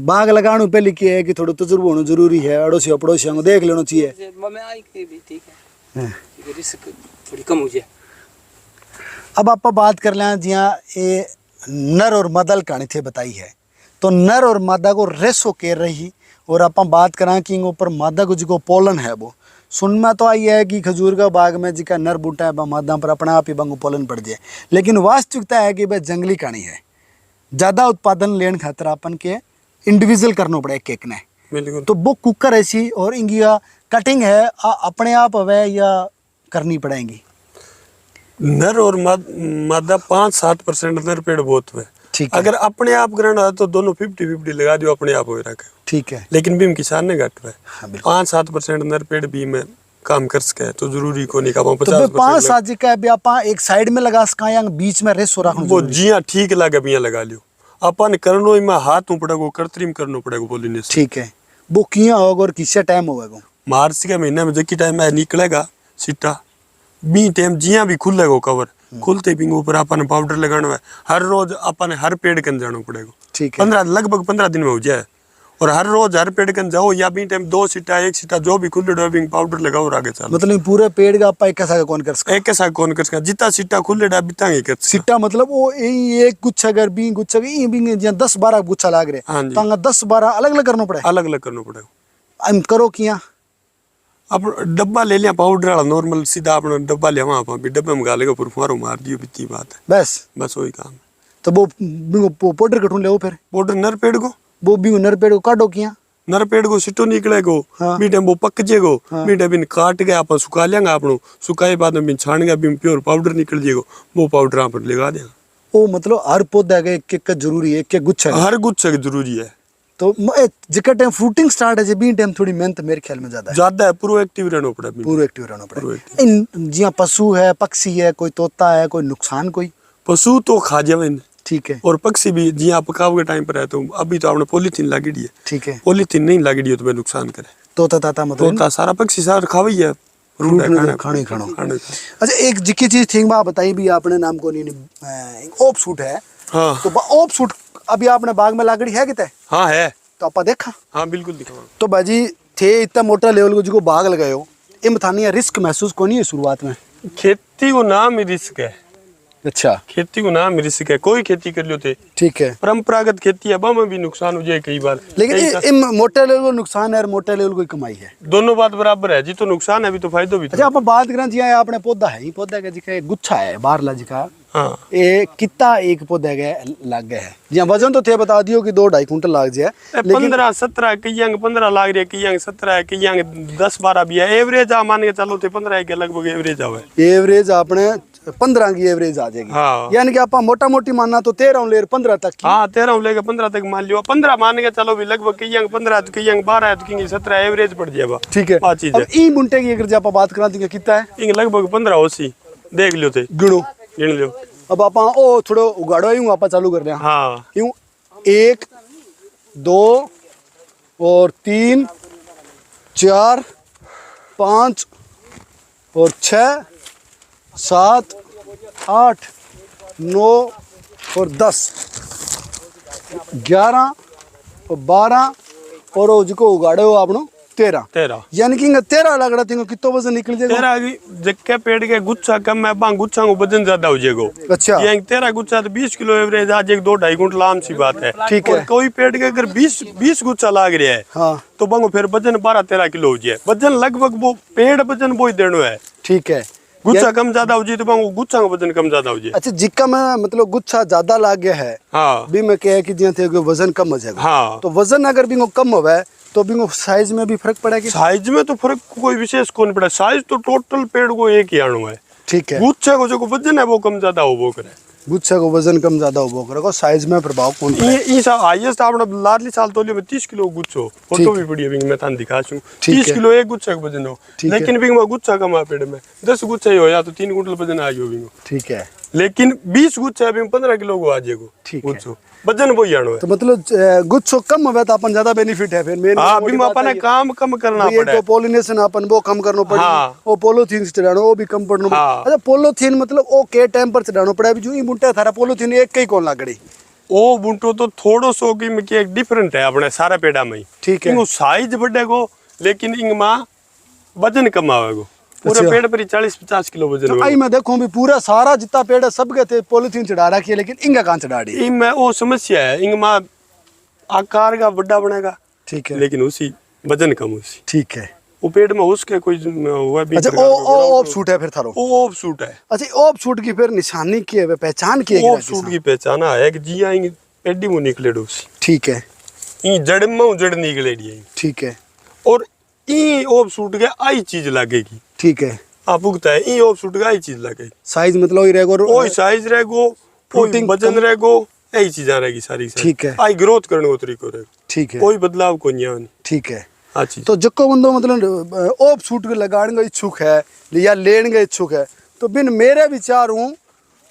बाग लगाने पहले क्या है कि थोड़ा तजुर्बा होना जरूरी है। अड़ोसी पड़ोसियों को देख लेना चाहिए। मैं आई के भी ठीक है रिस्क थोड़ी कम हो जाए। अब आप बात कर लें जी हाँ ये नर और मादा कहानी थे बताई है तो नर और मादा को रेसो केर रही और आप बात करें कि ऊपर मादा को जो पोलन है वो सुनना तो आई है कि खजूर का बाग में जिका नर बूटा है मादा पर अपने आप ही बंगू पोलन पड़ जाए लेकिन वास्तविकता है कि वह जंगली कहानी है। ज़्यादा उत्पादन लेने खातर अपन के इंडिविजुअल करना पड़े एक ने तो वो कुकर ऐसी और इनकी कटिंग है अपने आप हवे या करनी पड़ेगी। नर और मादा 5-7% नर पेड़ बहुत हुए। ठीक है। अगर अपने आप ग्रहण तो दोनों 50-50 लगा दियो अपने आप हो रखे। ठीक है। लेकिन बीम किसान ने घट हुआ 5-7% नर पेड़ भी में काम कर सके तो जरूरी को नहीं का 50% का भी आप एक साइड में लगा सका या बीच में रेसो रखना वो जिया ठीक लगे बिया लगा लियो अपन करनो में हाथ पड़ेगो कृत्रिम करनो पड़ेगो पॉलिनेशन। ठीक है। वो किया होगा और किससे टाइम होगा? मार्च के महीने में जबकि टाइम में निकलेगा सिट्टा बी टाइम जिया भी खुलेगा कवर खुलते भी ऊपर अपन पाउडर लगाना है हर रोज अपन हर पेड़ कन जाना पड़ेगा। ठीक है। लगभग 15 दिन में हो जाए और हर रोज हर पेड़ कन जाओ या बी टाइम 2 सीटा 1 सीटा जो भी खुले डबिंग पाउडर लगाओ और आगे चलो। मतलब पूरे पेड़ का आप एक कैसा कौन कर सकते? एक कैसा कौन कर सकता जितना सीटा खुले डा बिता ही कर सीटा मतलब वो एक गुच्छा अगर बी गुच्छा ये भी 10-12 गुच्छा लाग रहे तो 10-12 अलग-अलग करना पड़े। अलग-अलग करना पड़ेगा। हम करो किया अब डब्बा ले लिया पाउडर वाला नॉर्मल सीधा अपना डब्बा लिया वहां पर डब्बे में गालेगा पर फुहारो मार दियो बिती बात है बस वही काम है। तो वो पाउडर कटून ले फिर पाउडर नर पेड़ को वो भी नर पेड़ को काटो किया नर पेड़ को सिटो निकलेगो। हाँ। मीठे वो पक जेगो। हाँ। मीठे बिन काट के आप सुखा लेंगे अपनो सुखाए बाद में बिन छान के बिन प्योर पाउडर निकल जेगो वो पाउडर आप लगा देगा। ओ मतलब हर पौधा का एक एक जरूरी है एक गुच्छा हर गुच्छा जरूरी है। तो जिका टाइम फ्रूटिंग स्टार्ट है बी टाइम थोड़ी मेहनत मेरे ख्याल में ज्यादा है पूरा एक्टिव रहना पड़ा पूरा एक्टिव रहना पड़ा। इन जिया पशु है पक्षी है कोई तोता है कोई नुकसान कोई पशु तो खा जावे। ठीक है। और पक्षी भी जिया पकाव के टाइम पर है तो अभी तो आपने पॉलीथीन लागेड़ी है। ठीक है। पॉलीथीन नहीं लागेड़ी है तो मैं नुकसान करे तोता ताता मतलब तोता सारा पक्षी सारा खावी है खाने अच्छा एक जिक्की चीज थी आप बताई भी आपने नाम को नहीं ओप सूट है। हाँ। तो ओप सूट अभी आपने बाग में लागड़ी है कितने? हाँ है तो आप देखा? हाँ बिल्कुल दिखा। तो बाजी थे इतना मोटा लेवल को जो बाग लगाए हो इन बतानी रिस्क महसूस को नहीं है शुरुआत में? खेती को नाम ही रिस्क है। अच्छा खेती को नाम रिस्क है कोई खेती कर लो थे। ठीक है। परंपरागत खेती है में भी नुकसान हो जाए कई बार लेकिन मोटे लेवल को नुकसान है और मोटे लेवल को कमाई है दोनों बात बराबर है जी तो नुकसान है भी तो फायदा भी। अच्छा आप बात करें जी आपने पौधा है पौधा का जिका गुच्छा है बाहर ला जिका हाँ ये कितना एक पौधा के लग गया है जी वजन तो थे बता दियो कि 2-2.5 कुंटल लाग जाए 15-17 कई 15 लाग रहे कई 17 है कई 10-12 भी है एवरेज मान के चलो थे 15 के लगभग एवरेज आवे। एवरेज आपने 15 की एवरेज आ जाएगी। हाँ। यानी कि आप मोटा मोटी मानना तो 13 ले 15 तक की। हाँ 13 लेके 15 तक मान लियो, 15 मान के चलो भी लगभग कहीं 15 तो कहीं 12 तो कहीं 17 एवरेज पड़ जाएगा। ठीक है। बात चीज है। अब ई बुंटे की अगर आप बात करा देंगे कितना है, इंग लगभग 15 80 देख लियो थे, गिनो गिन लियो। अब आप ओ थोड़ो उगाड़ो यूं आप चालू कर रहे हैं। हाँ यूं 1 2 और 3 4 5 और 6 7 8 9 और 10 11 और 12 और वो जिको उगाड़े हो आपनो 13 यानी कि 13 लगड़ा तीन कितो वजन निकल जाएगा। 13 की जक्के पेड़ के गुच्छा कम है, बांग गुच्छा को वजन ज्यादा हो जाएगा। अच्छा। ये 13 गुच्छा तो 20 किलो एवरेज आज एक 2-2.5 कुंटल आम सी बात है। ठीक है। और कोई पेड़ के अगर 20 गुच्छा लाग रहा है, हाँ। तो बांगो फिर वजन 12-13 किलो हो जाए। वजन लगभग वो पेड़ वजन वो ही देनो है। ठीक है। गुच्छा कम ज्यादा हो जाए तो बांगो गुच्छा का वजन कम ज्यादा हो जाए। अच्छा जिक्का में मतलब गुच्छा ज्यादा लाग गया है, हाँ भी मैं कह कि जियां थे कि वजन कम हो जाएगा। हाँ। तो वजन अगर भी कम होवे तो भी साइज में भी फर्क पड़ेगा। साइज में तो फर्क कोई विशेष कौन पड़ा, साइज तो टोटल पेड़ को एक ही आनो है। ठीक है। गुच्छे को जो वजन है वो कम ज्यादा हो वो करे। गुच्छा को वजन कम ज्यादा हो करेगा, साइज में प्रभाव कौन पड़ेगा। ये सब हाईएस्ट आपने लाडली साल तोलियो में 30 किलो गुच्छो, फोटो भी पड़ी है मैं थान दिखा छूं। 30 किलो एक गुच्छा का वजन हो, लेकिन भी गुच्छा कम आ पेड़ में 10 गुच्छा ही हो या तो 3 कुंटल वजन आ गयो भी। ठीक है। लेकिन 20 गुच्छा भी 15 किलो को आ जाएगा। ठीक है। गुच्छो वजन वो ही आनो है। तो मतलब गुच्छो कम होवे तो अपन ज्यादा बेनिफिट है फिर मेन। हाँ भी अपने काम कम करना ये पड़े। तो पॉलिनेशन अपन वो कम करना पड़े। हाँ। वो पॉलीथीन चढ़ानो वो भी कम पड़नो। हाँ। अच्छा पॉलीथीन मतलब वो के टाइम पर चढ़ानो पड़े, अभी जो ई बुंटा थारा पॉलीथीन एक कई कौन लागड़ी। ओ बुंटो तो थोड़ो सो की में एक डिफरेंट है अपने सारे पेड़ा में। ठीक है। इनको साइज बढ़ेगो लेकिन इंग मां वजन कम आवेगो। पूरे अच्छा। पेड़ पर 40-50 किलो वजन तो होगा। आई मैं देखूं भी पूरा सारा जितना पेड़ है सब के थे पॉलीथीन चढ़ा रखी है, लेकिन इंगा कहां चढ़ा दी। इनमें वो समस्या है, इंग मां आकार का बड़ा बनेगा। ठीक है। लेकिन उसी वजन कम उसी। ठीक है। वो पेड़ में उसके कोई हुआ भी। अच्छा ओ ऑफ सूट है फिर थारो। ओ ऑफ सूट है। अच्छा ऑफ सूट की फिर निशानी की है, पहचान की है। ऑफ सूट की पहचान है कि जिया इंग एडी मु निकले उसी। ठीक है। ई जड़ में जड़ निकले दी। ठीक है। और ई ऑफ सूट के आई चीज लगेगी। ठीक है। आप भुगता है ई ऑफ सूट का आई चीज लगेगी। साइज मतलब ही रहेगा, कोई साइज रहेगो, कोई वजन रहेगो, यही चीजें रहेगी सारी। ठीक है। आई ग्रोथ करने को तरीको रहेगा। ठीक है। कोई बदलाव को नहीं आनी। ठीक है। हाँ चीज। तो जको बंदो मतलब ऑफ सूट के लगाने का इच्छुक है या लेने का इच्छुक है, तो बिन मेरे विचार हूँ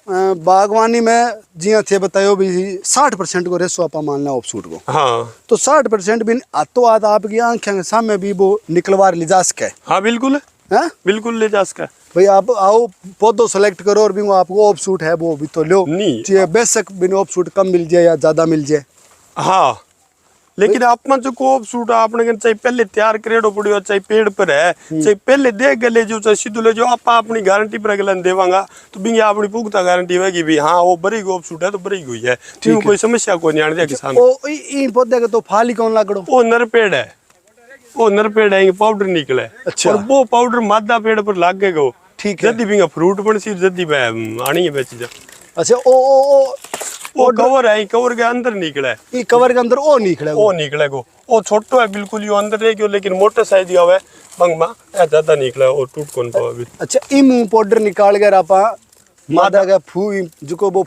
बागवानी में जिया थे बतायो भी 60% को रेसो आप मानना ऑफ सूट को। हाँ तो 60% बिन आतो आद आपकी आंखें के सामने भी वो निकलवार ले जा सके। हाँ बिल्कुल है बिल्कुल ले जा सका। भाई आप आओ पौधो सेलेक्ट करो और भी वो आपको ऑफ सूट है वो भी तो लो नहीं। चाहे बेशक बिन ऑफ सूट कम मिल जाए या ज्यादा मिल जाए। हाँ लेकिन आपने जो को ऑफ सूट आपने चाहे पहले तैयार करेडो पड़ियो, चाहे पेड़ पर है, चाहे पहले देख के ले जो, चाहे सीधो ले जो, आप अपनी गारंटी पर अगला देवांगा तो बिंगे अपनी पुख्ता गारंटी होगी भी हाँ वो बड़ी ऑफ सूट है तो बड़ी हुई है। ठीक कोई समस्या को नहीं आने दिया किसान। ओ इन पौधे के तो फाल ही कौन लागड़ो। वो नर पेड़ है, वो नर पेड़ है, पाउडर निकले। अच्छा। और वो पाउडर मादा पेड़ पर लाग गए। ठीक है। जल्दी बिंगा फ्रूट बन सी जल्दी आनी है बेची। अच्छा ओ वो कवर है, कवर के अंदर निकला है। ये कवर के अंदर ओ निकले वो निकले को वो छोटो है बिल्कुल यो अंदर रह गयो, लेकिन मोटर साइज का है बंग मा ज्यादा निकला और टूट कौन पावा भी। अच्छा इम पाउडर निकाल कर आपा मादा का फूल जो वो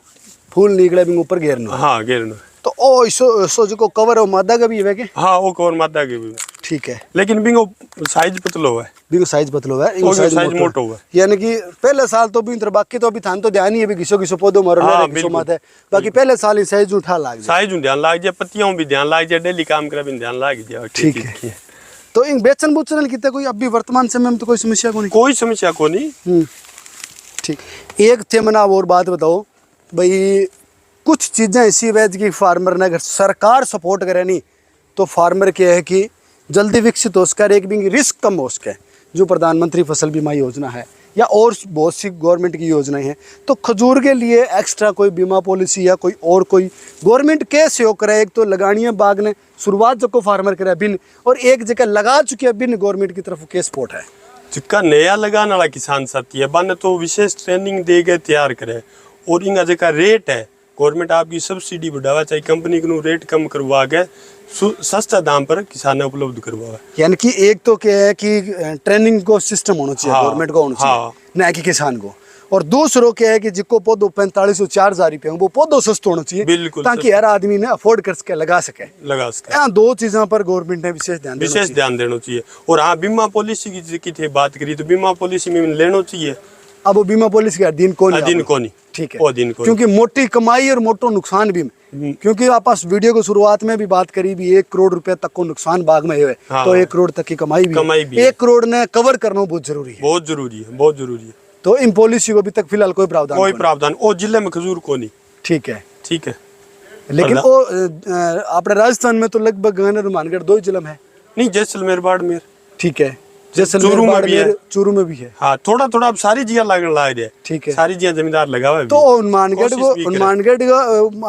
फूल निकले भी ऊपर घेरना। हाँ घेरना। तो ओ इसो जो कवर है मादा का भी है के। हाँ वो कवर मादा के भी। ठीक है। लेकिन बिंगो साइज पतलो है, बिंगो साइज पतलो है, इनको साइज मोटो है। यानी कि पहले साल तो भी बाकी तो अभी थान तो ध्यान ही है भी घिसो घिसो पौधो मरो हाँ, घिसो माते है, बाकी पहले साल ही साइज उठा लाग जाए। साइज ध्यान लाग जाए, पत्तियों भी ध्यान लाग जाए, डेली काम करे भी ध्यान लाग जाए। ठीक है। तो इन बेचन बुचन कितने कोई अभी वर्तमान समय में तो कोई समस्या को नहीं। कोई समस्या को नहीं। ठीक। एक थे मना और बात बताओ भाई, कुछ चीज़ें ऐसी वैज की फार्मर ने अगर सरकार सपोर्ट करे नहीं तो फार्मर क्या है कि जल्दी विकसित हो सके, एक भी रिस्क कम हो सके। जो प्रधानमंत्री फसल बीमा योजना है या और बहुत सी गवर्नमेंट की योजनाएं हैं, तो खजूर के लिए एक्स्ट्रा कोई बीमा पॉलिसी या कोई गवर्नमेंट के सहयोग करे। एक तो लगानी है बाग ने शुरुआत जो को फार्मर करे बिन, और एक जगह लगा चुके हैं बिन गवर्नमेंट की तरफ के सपोर्ट है। जिसका नया लगाने वाला किसान साथी है बन तो विशेष ट्रेनिंग दे के तैयार करे, और इनका जगह रेट है गवर्नमेंट आपकी सब्सिडी बढ़ावा, चाहे कंपनी को रेट कम करवा के सस्ता दाम पर किसान उपलब्ध करवावे। यानी कि एक तो क्या है कि ट्रेनिंग को सिस्टम होना चाहिए, हाँ, गवर्नमेंट को होना चाहिए, हाँ। ना कि किसान को। और दूसरों के है कि जिसको पौधो 4504 रुपये वो पौधो सस्ता होना चाहिए, बिल्कुल ताकि हर आदमी ने अफोर्ड करके लगा सके। यहाँ दो चीजों पर गवर्नमेंट ने विशेष ध्यान देना चाहिए। और हाँ, बीमा पॉलिसी की थे बात करी तो बीमा पॉलिसी में लेना चाहिए। अब वो बीमा पॉलिसी का अधीन कौन, ठीक है, क्योंकि मोटी कमाई और मोटो नुकसान भी, क्योंकि आप वीडियो को शुरुआत में भी बात करी भी 1 करोड़ रुपए तक को नुकसान बाग में हुए, हाँ, तो 1 करोड़ तक की कमाई भी 1 करोड़ ने कवर करना बहुत जरूरी है, बहुत जरूरी है। तो इन पॉलिसी को अभी तक फिलहाल कोई प्रावधान और जिले में खजूर को नहीं, ठीक है। लेकिन अल्लाह। वो अपने राजस्थान में तो लगभग हनुमानगढ़ 2 जिला है, नहीं जैसलमेर बाड़मेर, ठीक है, जैसलमेर बाड़मेर चूरू में भी है। हाँ, थोड़ा अब सारी जिया लागण लाग रही है, ठीक है, सारी जिया जमींदार लगा हुआ है। तो हनुमानगढ़ का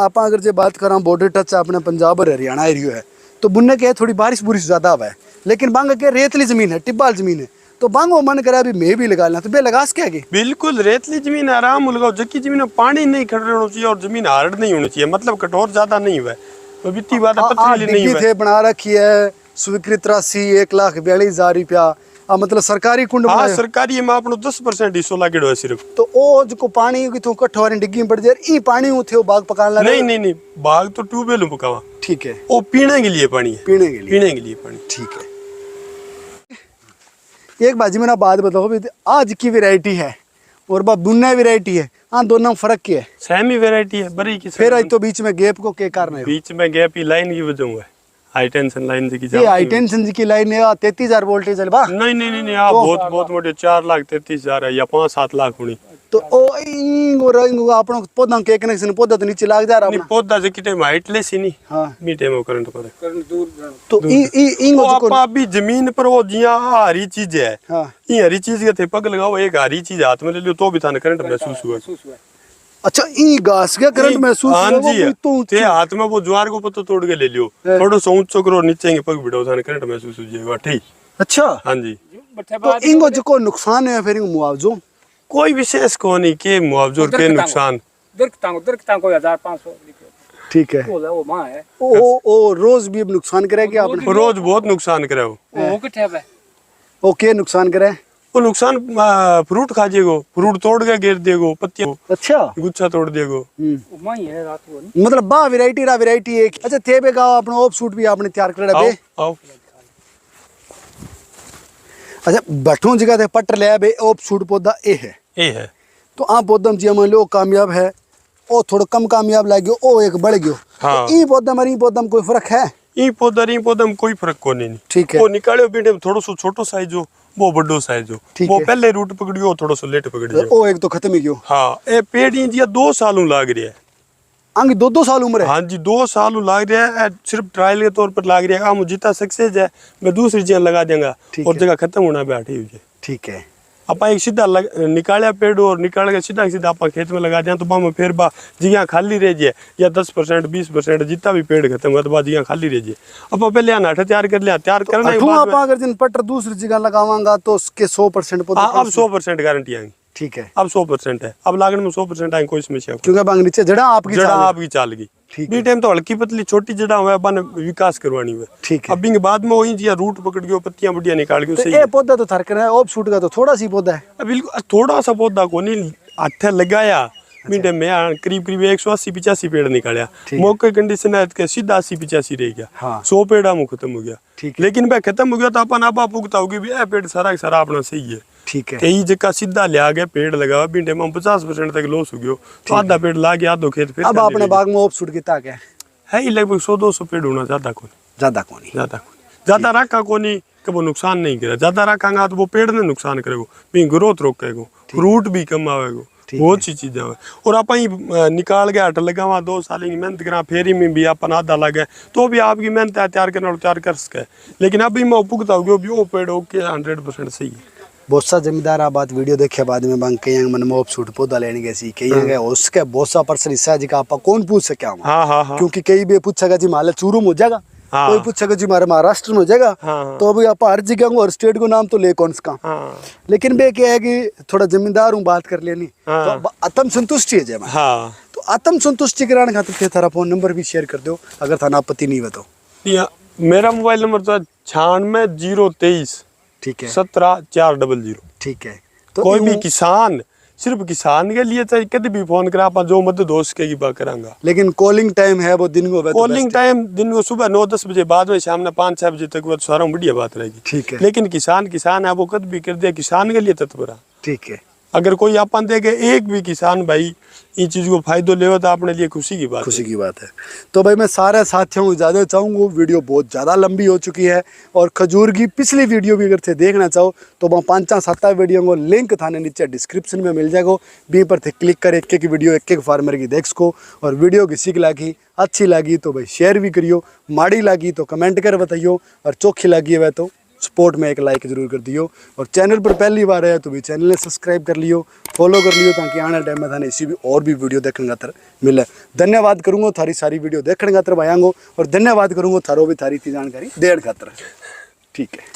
आप अगर जो बात करा बॉर्डर टच अपने पंजाब और हरियाणा एरिया है, तो बुनने के थोड़ी बारिश बुरिश ज्यादा हुआ है, लेकिन बांग के रेतली जमीन है, टिब्बाल जमीन है, तो बांगो मन करा भी मैं भी लगा लेना, तो बे लगा सके बिल्कुल रेतली जमीन आराम लगाओ, जबकि जमीन में पानी नहीं खड़ होना चाहिए और जमीन हार्ड नहीं होनी चाहिए, मतलब कठोर ज्यादा नहीं हुआ है, तो बीती बात पथरीली नहीं हुआ है। बना रखी है स्वीकृत राशि 1,42,000 रुपया, मतलब सरकारी कुंड, हाँ सरकारी में अपनो 10% हिस्सा लागेड़ो है सिर्फ। तो ओ जो पानी की तो कठोर डिग्गी में पड़ जाए, ई पानी उथे बाग पकाना नहीं बाग तो ट्यूबवेल में पकावा, ठीक है, वो पीने के लिए पानी है, पीने के लिए पानी, ठीक है। एक बाजी में ना बात बताओ भी, आज की वैरायटी है और बात बुन्ना वैरायटी है, हाँ दोनों में फर्क क्या है? सेम ही वैरायटी है, बड़ी की। फिर आज तो बीच में गैप को क्या कारण है? बीच में गैप ही लाइन की वजह है, हाई टेंशन लाइन की। ये हाई टेंशन की लाइन है 33,000 वोल्टेज है बा? नहीं आप बहुत मोटे 4,33,000 है या 5-7 लाख होनी। तो ओ आपन पौधा के कनेक्शन पौधा तो नीचे लाग जा रहा है, पौधा से किटे हाइट ले सी नहीं, हां मीटे में करंट पर दूर, तो इंगो जो अभी जमीन पर वो जिया हरी चीज है, हां ये हरी चीज के थे पग लगाओ, एक हरी चीज हाथ में ले लियो तो भी थाने करंट महसूस हुआ। अच्छा ई घास का करंट महसूस हुआ? हां जी, ते हाथ में वो ज्वार को पत्ता तोड़ के ले लियो, थोड़ा सा ऊंचो करो नीचे के पग बिड़ो थाने करंट महसूस हो जाएगा, ठीक। अच्छा हां जी, तो इंगो जो नुकसान है फिर मुआवजो कोई विशेष को नहीं के मुआवजो के नुकसान दरख्तां को 1,500, ठीक है, वो मां है, ओ रोज भी नुकसान करेगी आपने? रोज बहुत नुकसान करे वो किथे है? ओ के नुकसान करे? वो नुकसान फ्रूट खा जेगो, फ्रूट तोड़ के गिर देगो, पत्तियां, अच्छा गुच्छा तोड़ देगो, मां है रात को नहीं, मतलब बा वैरायटी एक। अच्छा थे बेगा अपना ऑफ सूट भी आपने तैयार करेड़ा बे? आओ। अच्छा बठों जगह थे पट ले बे ऑफ सूट पौधा ए है, तो आप पौधा जी मान लो कामयाब है, ओ थोड़ा कम कामयाब लाग गयो, ओ एक बढ़ गयो, हाँ। तो ई पौधा में पौधा में कोई फर्क है? ई पौधा में कोई फर्क को नहीं, ठीक है, वो निकालियो बीटे में थोड़ो सो छोटो साइज हो, वो बड़ो साइज हो, वो पहले रूट पकड़ियो थोड़ो सो लेट पकड़ियो, ओ एक तो खत्म ही गयो। हाँ ए पेड़ ही जिया 2 सालों लाग रहा है, आगे 2 साल उम्र है? हाँ जी 2 साल लाग रहा है, सिर्फ ट्रायल के तौर पर लाग रहा है, जितना सक्सेस है मैं दूसरी चीज लगा देंगा और जगह खत्म होना बैठी हुई, ठीक है। आप एक सीधा निकालिया पेड़ और निकाल के सीधा आप खेत में लगा दें, तो बा में फिर बा जिया खाली रह जाए, या 10% 20% जितना भी पेड़ खत्म हुआ तो बा जिया खाली रह जाए। अब पहले अनाठ तैयार कर लिया, तैयार करने के बाद अगर जिन पटर दूसरी जगह लगावांगा तो उसके 100% पौधा, अब 100% गारंटी आएगी, ठीक है, अब 100% है, अब लागण में 100% आएंगे, कोई समस्या क्योंकि बांग नीचे जड़ा आपकी चाल गई, बी टाइम तो हल्की पतली छोटी जड़ा हुआ बन विकास करवानी है, ठीक है। अब बिंग बाद में वही जिया रूट पकड़ गयो, पत्तियां बढ़िया निकाल गयो, सही है। पौधा तो थरकर है, ऑफ शूट का तो थोड़ा सी पौधा है, बिल्कुल थोड़ा सा पौधा को नहीं हाथ लगाया, मीडियम में करीब 180-85 पेड़ निकालिया, मौके कंडीशन है कि सीधा 80-85 रह गया, 100 पेड़ हम खत्म हो गया, लेकिन भाई खत्म हो गया तो अपन आप उगता होगी भी पेड़ सारा सारा अपना सही है, ठीक है। कई जगह सीधा लिया गया पेड़ लगा हुआ, बीटे में 50% तक लॉस हो गया, तो आधा पेड़ ला गया, आधो खेत फिर। अब अपने बाग में ऑफ शूट कितना क्या है? ये लगभग 100-200 पेड़ होना, ज्यादा रखा को नहीं, कब नुकसान नहीं करे, ज्यादा रखांगा तो वो पेड़ ने नुकसान करेगा, ग्रोथ रोकेगा, फ्रूट भी कम आवेगा, बहुत सी चीजें है। और आप निकाल के हट लगा 2 साल की मेहनत करा, फेरी में भी अपन आधा लगे तो भी आपकी मेहनत है तैयार करना तैयार कर सके, लेकिन अभी मैं उपभोक्ता हो गया पेड़ ओके 100% सही है। बहुत सा जमींदार आप बात वीडियो देखे बाद में बंग कई मन में ऑफ सूट पौधा लेने गए सी, कई गए उसके बहुत सा पर्सन हिस्सा जी का आप कौन पूछ सके, क्योंकि कई भी पूछेगा जी माले चूरू में हो जाएगा, कोई पूछेगा जी हमारे महाराष्ट्र में हो जाएगा, तो अभी आप हर जगह को हर स्टेट को नाम तो ले कौन सा, लेकिन बे क्या है कि थोड़ा जमींदार हूँ बात कर लेनी, तो आत्म संतुष्टि है जय, तो आत्म संतुष्टि कराने खातिर थारा फोन नंबर भी शेयर कर दो अगर थाना आपत्ति नहीं बताओ। मेरा मोबाइल नंबर तो 96 023, ठीक है, 17 400, ठीक है। तो कोई भी किसान सिर्फ किसान के लिए चाहे कभी भी फोन करा आप जो मदद हो सकेगी बात करांगा। लेकिन कॉलिंग टाइम है वो दिन को कॉलिंग टाइम दिन को सुबह 9-10 बजे बाद में शाम 5-6 बजे तक वो सारा बढ़िया बात रहेगी। ठीक है। लेकिन किसान है वो कद भी कर दिया किसान के लिए तत्पर है। ठीक है। अगर कोई अपन देखे एक भी किसान भाई इन चीज को फायदो ले तो अपने लिए खुशी की बात है। तो भाई मैं सारे साथियों को इजाजत चाहूँगा, वीडियो बहुत ज़्यादा लंबी हो चुकी है और खजूर की पिछली वीडियो भी अगर थे देखना चाहो तो वहाँ 5-7 वीडियो को लिंक थाने नीचे डिस्क्रिप्शन में मिल जाएगा। बी पर थे क्लिक कर एक वीडियो एक फार्मर की देख सको। और वीडियो किसी की लगी अच्छी लगी तो भाई शेयर भी करियो, माड़ी लगी तो कमेंट कर बताइयो और चोखी लगी है तो सपोर्ट में एक लाइक जरूर कर दियो। और चैनल पर पहली बार है तो भी चैनल ने सब्सक्राइब कर लियो, फॉलो कर लियो ताकि आने टाइम में थाने इसी भी और भी वीडियो देखने खातर मिले। धन्यवाद करूँगा थारी सारी वीडियो देखने खातर भायांगो और धन्यवाद करूँगा थारो भी थारी थी जानकारी देने खातर। ठीक है।